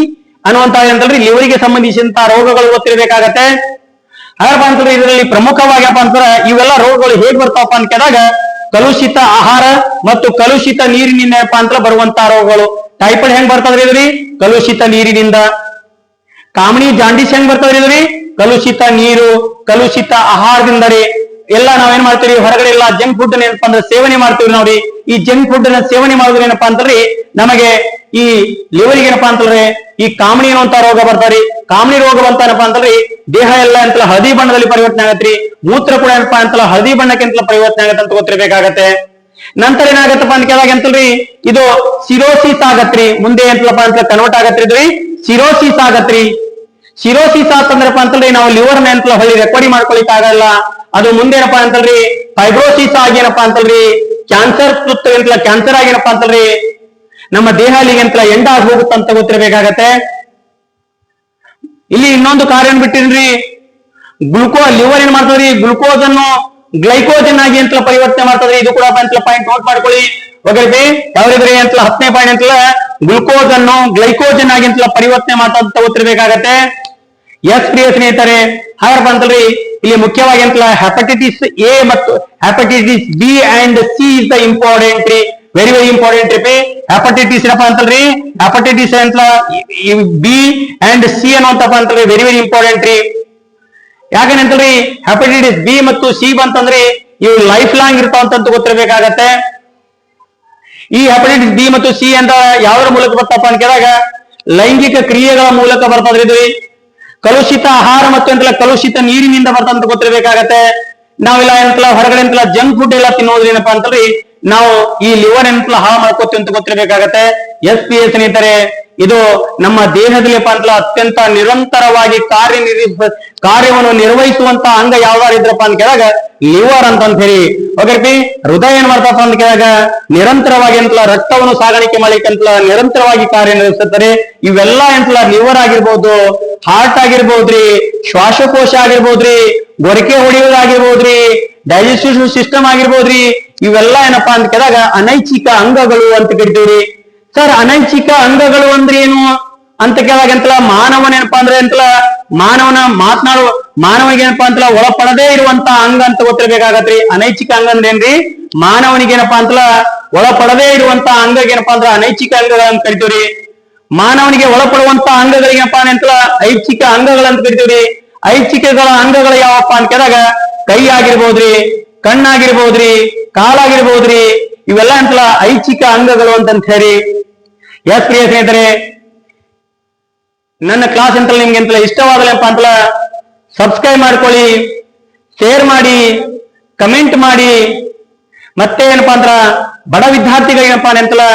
ಅನ್ನುವಂತ ಅಂತಲ್ರಿ ಲಿವರಿಗೆ ಸಂಬಂಧಿಸಿದಂತ ರೋಗಗಳು ಗೊತ್ತಿರಬೇಕಾಗತ್ತೆ. ಹಾಗಪ್ಪ ಅಂತಂದ್ರೆ ಇದರಲ್ಲಿ ಪ್ರಮುಖವಾಗಪ್ಪ ಅಂತಾರ ಇವೆಲ್ಲ ರೋಗಗಳು ಹೇಗ್ ಬರ್ತಾವಪ್ಪ ಅಂತ ಕೇಳಿದಾಗ ಕಲುಷಿತ ಆಹಾರ ಮತ್ತು ಕಲುಷಿತ ನೀರಿನಿಂದ ಏನಪ್ಪಾ ಅಂತ ಬರುವಂತ ರೋಗಗಳು. ಟೈಫಾಯ್ಡ್ ಹೆಂಗ್ ಬರ್ತದ್ರಿ ಇದ್ರಿ? ಕಲುಷಿತ ನೀರಿನಿಂದ. ಕಾಮಣಿ ಜಾಂಡೀಸ್ ಹೆಂಗ್ ಬರ್ತದ್ರಿ ಇದ್ರಿ? ಕಲುಷಿತ ನೀರು, ಕಲುಷಿತ ಆಹಾರದಿಂದ ರೀ. ಎಲ್ಲ ನಾವೇನ್ ಮಾಡ್ತೀವಿ ಹೊರಗಡೆ ಎಲ್ಲ ಜಂಕ್ ಫುಡ್ ಏನಪ್ಪಾ ಅಂದ್ರೆ ಸೇವನೆ ಮಾಡ್ತೀವಿ ನೋಡ್ರಿ. ಈ ಜಂಕ್ ಫುಡ್ ನ ಸೇವನೆ ಮಾಡೋದ್ರ ಏನಪ್ಪಾ ಅಂತಂದ್ರಿ ನಮಗೆ ಈ ಲಿವರಿಗೆ ಏನಪ್ಪಾ ಅಂತಂದ್ರೆ ಈ ಕಾಮಣಿ ಅನ್ನುವಂತ ರೋಗ ಬರ್ತಾರಿ. ಕಾಮಣಿ ರೋಗ ಬಂತನಪ್ಪಾ ಅಂತಂದ್ರಿ ದೇಹ ಎಲ್ಲ ಅಂತಲ್ಲ ಹಳದಿ ಬಣ್ಣದಲ್ಲಿ ಪರಿವರ್ತನೆ ಆಗತ್ರಿ. ಮೂತ್ರ ಕೂಡ ಏನಪ್ಪಾ ಅಂತಲ್ಲ ಹಳದಿ ಬಣ್ಣಕ್ಕೆ ಅಂತಲ್ಲ ಪರಿವರ್ತನೆ ಆಗತ್ತೆ ಅಂತ ಗೊತ್ತಿರಬೇಕಾಗತ್ತೆ. ನಂತರ ಏನಾಗತ್ತಪ್ಪ ಅಂತ ಕೇಳಾಗ ಅಂತಲ್ರಿ ಇದು ಸಿರೋಸಿಸ್ ಆಗತ್ರಿ. ಮುಂದೆ ಎಂತಲಪ್ಪ ಅಂತ ಕನ್ವರ್ಟ್ ಆಗತ್ರಿ ಇದ್ರಿ ಸಿರೋಸಿಸ್ ಆಗತ್ರಿ. ಸಿರೋಸಿಸ್ ಆತಂದ್ರಪ್ಪ ಅಂತಲ್ರಿ ನಾವು ಲಿವರ್ ಅಂತಲ್ಲ ಹೊಳ್ಳಿ ರೆಕವರಿ ಮಾಡ್ಕೊಳಿಕ್ ಆಗಲ್ಲ. ಅದು ಮುಂದೇನಪ್ಪಾ ಅಂತಲ್ರಿ ಫೈಬ್ರೋಸಿಸ್ ಆಗೇನಪ್ಪಾ ಅಂತಲ್ರಿ ಕ್ಯಾನ್ಸರ್ ಅಂತಲ್ಲ ಕ್ಯಾನ್ಸರ್ ಆಗೇನಪ್ಪಾ ಅಂತಲ್ರಿ ನಮ್ಮ ದೇಹ ಅಲ್ಲಿಗೆ ಅಂತಲ್ಲ ಎಂಡ ಆಗಿ ಹೋಗುತ್ತಂತ ಗೊತ್ತಿರಬೇಕಾಗತ್ತೆ. ಇಲ್ಲಿ ಇನ್ನೊಂದು ಕಾರ್ಯ ಬಿಟ್ಟಿನ್ರಿ ಲಿವರ್ ಏನ್ ಮಾಡ್ತದ್ರಿ ಗ್ಲುಕೋಸ್ ಅನ್ನು ಗ್ಲೈಕೋಜನ್ ಆಗಿ ಅಂತ ಪರಿವರ್ತನೆ ಮಾಡ್ತದ್ರಿ. ಇದು ಕೂಡ ಅಂತಲ್ಲ ಪಾಯಿಂಟ್ ನೋಟ್ ಮಾಡ್ಕೊಳ್ಳಿ. ಓಕೆ, ಯಾವ್ರಿದ್ರಿ ಅಂತಲ್ಲ 10ನೇ ಪಾಯಿಂಟ್ ಅಂತಲ್ಲ ಗ್ಲುಕೋಸ್ ಅನ್ನು ಗ್ಲೈಕೋಜನ್ ಆಗಿ ಅಂತಲ್ಲ ಪರಿವರ್ತನೆ ಮಾಡ್ತಾ ಗೊತ್ತಿರಬೇಕಾಗತ್ತೆ. ಎಸ್ ಪ್ರಿಯ ಸ್ನೇಹಿತರೆ, ಹಾಗಪ್ಪ ಅಂತಲ್ರಿ ಇಲ್ಲಿ ಮುಖ್ಯವಾಗಿ ಅಂತಲ್ಲ ಹೆಪಟೈಟಿಸ್ ಎ ಮತ್ತು hepatitis B and C is the important ರೀ. ವೆರಿ ವೆರಿ ಇಂಪಾರ್ಟೆಂಟ್ ರೀ. ಹೆಪಟೈಟಿಸ್ ಏನಪ್ಪಾ ಅಂತಲ್ರಿ ಹೆಪಟೈಟಿಸ್ ಅಂತ ಬಿ ಅಂಡ್ ಸಿ ಅನ್ನೋಂತಪ್ಪ ಅಂತಲ್ರಿ ವೆರಿ ವೆರಿ ಇಂಪಾರ್ಟೆಂಟ್ ರೀ. ಯಾಕಂತಂದ್ರಿ ಹೆಪಟೈಟಿಸ್ ಬಿ ಮತ್ತು ಸಿ ಬಂತಂದ್ರಿ ಇವು ಲೈಫ್ ಲಾಂಗ್ ಇರ್ತಾವಂತ ಗೊತ್ತಿರಬೇಕಾಗತ್ತೆ. ಈ ಹೆಪಟೈಟಿಸ್ ಬಿ ಮತ್ತು ಸಿ ಅಂತ ಯಾವ್ದ್ರ ಮೂಲಕ ಬರ್ತಪ್ಪ ಅಂತ ಕೇಳಿದಾಗ ಲೈಂಗಿಕ ಕ್ರಿಯೆಗಳ ಮೂಲಕ ಬರ್ತದ್ರಿ. ಕಲುಷಿತ ಆಹಾರ ಮತ್ತು ಅಂತಲ್ಲ ಕಲುಷಿತ ನೀರಿನಿಂದ ಬರ್ತಂತ ಗೊತ್ತಿರಬೇಕಾಗತ್ತೆ. ನಾವೆಲ್ಲ ಎಂತಲ್ಲ ಹೊರಗಡೆ ಎಂತಲ್ಲ ಜಂಕ್ ಫುಡ್ ಎಲ್ಲ ತಿನ್ನೋದ್ರಿ ಏನಪ್ಪಾ ಅಂತಲ್ರಿ ನಾವು ಈ ಲಿವರ್ ಎಂತಲ್ಲ ಹಾಳು ಮಾಡ್ಕೋತೀವಿ ಅಂತ ಗೊತ್ತಿರಬೇಕಾಗತ್ತೆ. ಎಸ್ ಪಿ ಎಸ್ ಸ್ನೇಹಿತರೆ, ಇದು ನಮ್ಮ ದೇಹದಲ್ಲಿ ಅಂತಲ್ಲ ಅತ್ಯಂತ ನಿರಂತರವಾಗಿ ಕಾರ್ಯವನ್ನು ನಿರ್ವಹಿಸುವಂತ ಅಂಗ ಯಾವ್ದಾರು ಇದ್ರಪ್ಪ ಅಂತ ಕೇಳಾಗ ಲಿವರ್ ಅಂತ ಹೇಳಿ. ಓಕೆ, ಹೃದಯ ಏನ್ ಮಾಡ್ತಪ್ಪ ಅಂತ ಕೇಳಾಗ ನಿರಂತರವಾಗಿ ಅಂತಲ್ಲ ರಕ್ತವನ್ನು ಸಾಗಾಣಿಕೆ ಮಾಡ್ಲಿಕ್ಕೆ ಅಂತಲ್ಲ ನಿರಂತರವಾಗಿ ಕಾರ್ಯನಿರ್ವಹಿಸುತ್ತಾರೆ. ಇವೆಲ್ಲ ಅಂತಲ್ಲ ಲಿವರ್ ಆಗಿರ್ಬೋದು, ಹಾರ್ಟ್ ಆಗಿರ್ಬೋದ್ರಿ, ಶ್ವಾಸಕೋಶ ಆಗಿರ್ಬೋದ್ರಿ, ಗೊರಕೆ ಹೊಡೆಯೋದಾಗಿರ್ಬೋದ್ರಿ, ಡೈಜೆಸ್ಟಿವ್ ಸಿಸ್ಟಮ್ ಆಗಿರ್ಬೋದ್ರಿ. ಇವೆಲ್ಲ ಏನಪ್ಪಾ ಅಂತ ಕೇಳಿದಾಗ ಅನೈಚ್ಛಿಕ ಅಂಗಗಳು ಅಂತ ಕರಿತೀವ್ರಿ. ಸರ್ ಅನೈಚ್ಛಿಕ ಅಂಗಗಳು ಅಂದ್ರೆ ಏನು ಅಂತ ಕೇಳಾಗ ಅಂತಲ್ಲ ಮಾನವನ ಏನಪ್ಪಾ ಅಂದ್ರೆ ಅಂತಲ್ಲ ಮಾನವನಿಗೆ ಏನಪ್ಪಾ ಅಂತಲ್ಲ ಒಳಪಡದೇ ಇರುವಂತ ಅಂಗ ಅಂತ ಗೊತ್ತಿರಬೇಕಾಗತ್ರಿ. ಅನೈಚ್ಛಿಕ ಅಂಗ ಅಂದ್ರೆ ಏನ್ರಿ ಮಾನವನಿಗೆ ಏನಪ್ಪಾ ಅಂತಲ್ಲ ಒಳಪಡದೇ ಇರುವಂತ ಅಂಗಗೆ ಏನಪ್ಪಾ ಅಂದ್ರೆ ಅನೈಚ್ಛಿಕ ಅಂಗಗಳು ಅಂತ ಕರಿತೀವ್ರಿ. ಮಾನವನಿಗೆ ಒಳಪಡುವಂತ ಅಂಗಗಳಿಗೇನಪ್ಪಾ ಅಂತಲ್ಲ ಐಚ್ಛಿಕ ಅಂಗಗಳಂತ ಕರಿತೀವ್ರಿ. ಐಚ್ಛಿಕಗಳ ಅಂಗಗಳು ಯಾವಪ್ಪ ಅಂತ ಕೇಳಿದಾಗ ಕೈ ಆಗಿರ್ಬೋದ್ರಿ, ಕಣ್ಣಾಗಿರ್ಬೋದ್ರಿ, ಕಾಲಾಗಿರ್ಬೋದ್ರಿ. ಇವೆಲ್ಲ ಅಂತಲ್ಲ ಐಚ್ಛಿಕ ಅಂಗಗಳು ಅಂತ ಹೇಳಿ. ಎಸ್ ಪ್ರಿಯ ಸ್ನೇಹಿತರೆ, ನನ್ನ ಕ್ಲಾಸ್ ಅಂತಲ್ಲ ನಿಮ್ಗೆ ಅಂತಲ್ಲ ಇಷ್ಟವಾದಲ್ಲಪ್ಪ ಅಂತಲ್ಲ ಸಬ್ಸ್ಕ್ರೈಬ್ ಮಾಡ್ಕೊಳ್ಳಿ, ಶೇರ್ ಮಾಡಿ, ಕಮೆಂಟ್ ಮಾಡಿ. ಮತ್ತೆ ಏನಪ್ಪಾ ಅಂದ್ರ ಬಡ ವಿದ್ಯಾರ್ಥಿಗಳಿಗೆ ಏನಪ್ಪಾ ಅಂತಲ್ಲ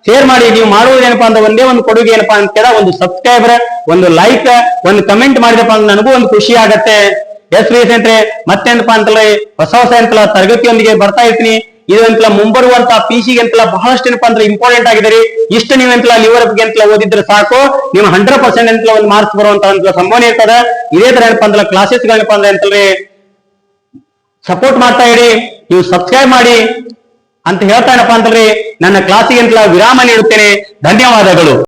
ಶೇರ್ ಮಾಡಿ. ನೀವು ಮಾಡುವುದೇನಪ್ಪಾ ಅಂದ್ರೆ ಒಂದೇ ಒಂದು ಕೊಡುಗೆ ಏನಪ್ಪಾ ಅಂತ ಕೇಳ ಒಂದು ಸಬ್ಸ್ಕ್ರೈಬರ್, ಒಂದು ಲೈಕ್, ಒಂದು ಕಮೆಂಟ್ ಮಾಡಿದಪ್ಪ ಅಂದ್ರೆ ನನಗೂ ಒಂದು ಖುಷಿ ಆಗತ್ತೆ. ಎಸ್ ಪ್ರಿಯ ಸ್ನೇಹಿತರೆ, ಮತ್ತೇನಪ್ಪಾ ಅಂತಲ್ಲ ಹೊಸ ಅಂತಲ್ಲ ತರಗತಿಯೊಂದಿಗೆ ಬರ್ತಾ ಇರ್ತೀನಿ. ಇದು ಅಂತಲ್ಲ ಮುಂಬರುವಂತ ಪಿಸಿಗೆ ಅಂತಲ್ಲ ಬಹಳಷ್ಟು ಏನಪ್ಪಾ ಅಂದ್ರೆ ಇಂಪಾರ್ಟೆಂಟ್ ಆಗಿದೆ. ಇಷ್ಟು ನೀವೆಂತಲ್ಲ ಲಿವರ್ ಬಗ್ಗೆ ಅಂತಲ್ಲ ಓದಿದ್ರೆ ಸಾಕು, ನೀವು 100% ಅಂತಲ್ಲ ಒಂದು ಮಾರ್ಕ್ಸ್ ಬರುವಂತ ಸಂಭಾವನೆ ಇರ್ತದೆ. ಇದೇ ತರ ಏನಪ್ಪಾ ಅಂದ್ರೆ ಕ್ಲಾಸಸ್ ಏನಪ್ಪಾ ಅಂದ್ರೆ ಅಂತಲ್ರಿ ಸಪೋರ್ಟ್ ಮಾಡ್ತಾ ಇರಿ, ನೀವು ಸಬ್ಸ್ಕ್ರೈಬ್ ಮಾಡಿ ಅಂತ ಹೇಳ್ತಾ ಏನಪ್ಪಾ ಅಂತಲ್ರಿ ನನ್ನ ಕ್ಲಾಸಿಗೆ ಅಂತಲ್ಲ ವಿರಾಮ ನೀಡುತ್ತೇನೆ. ಧನ್ಯವಾದಗಳು.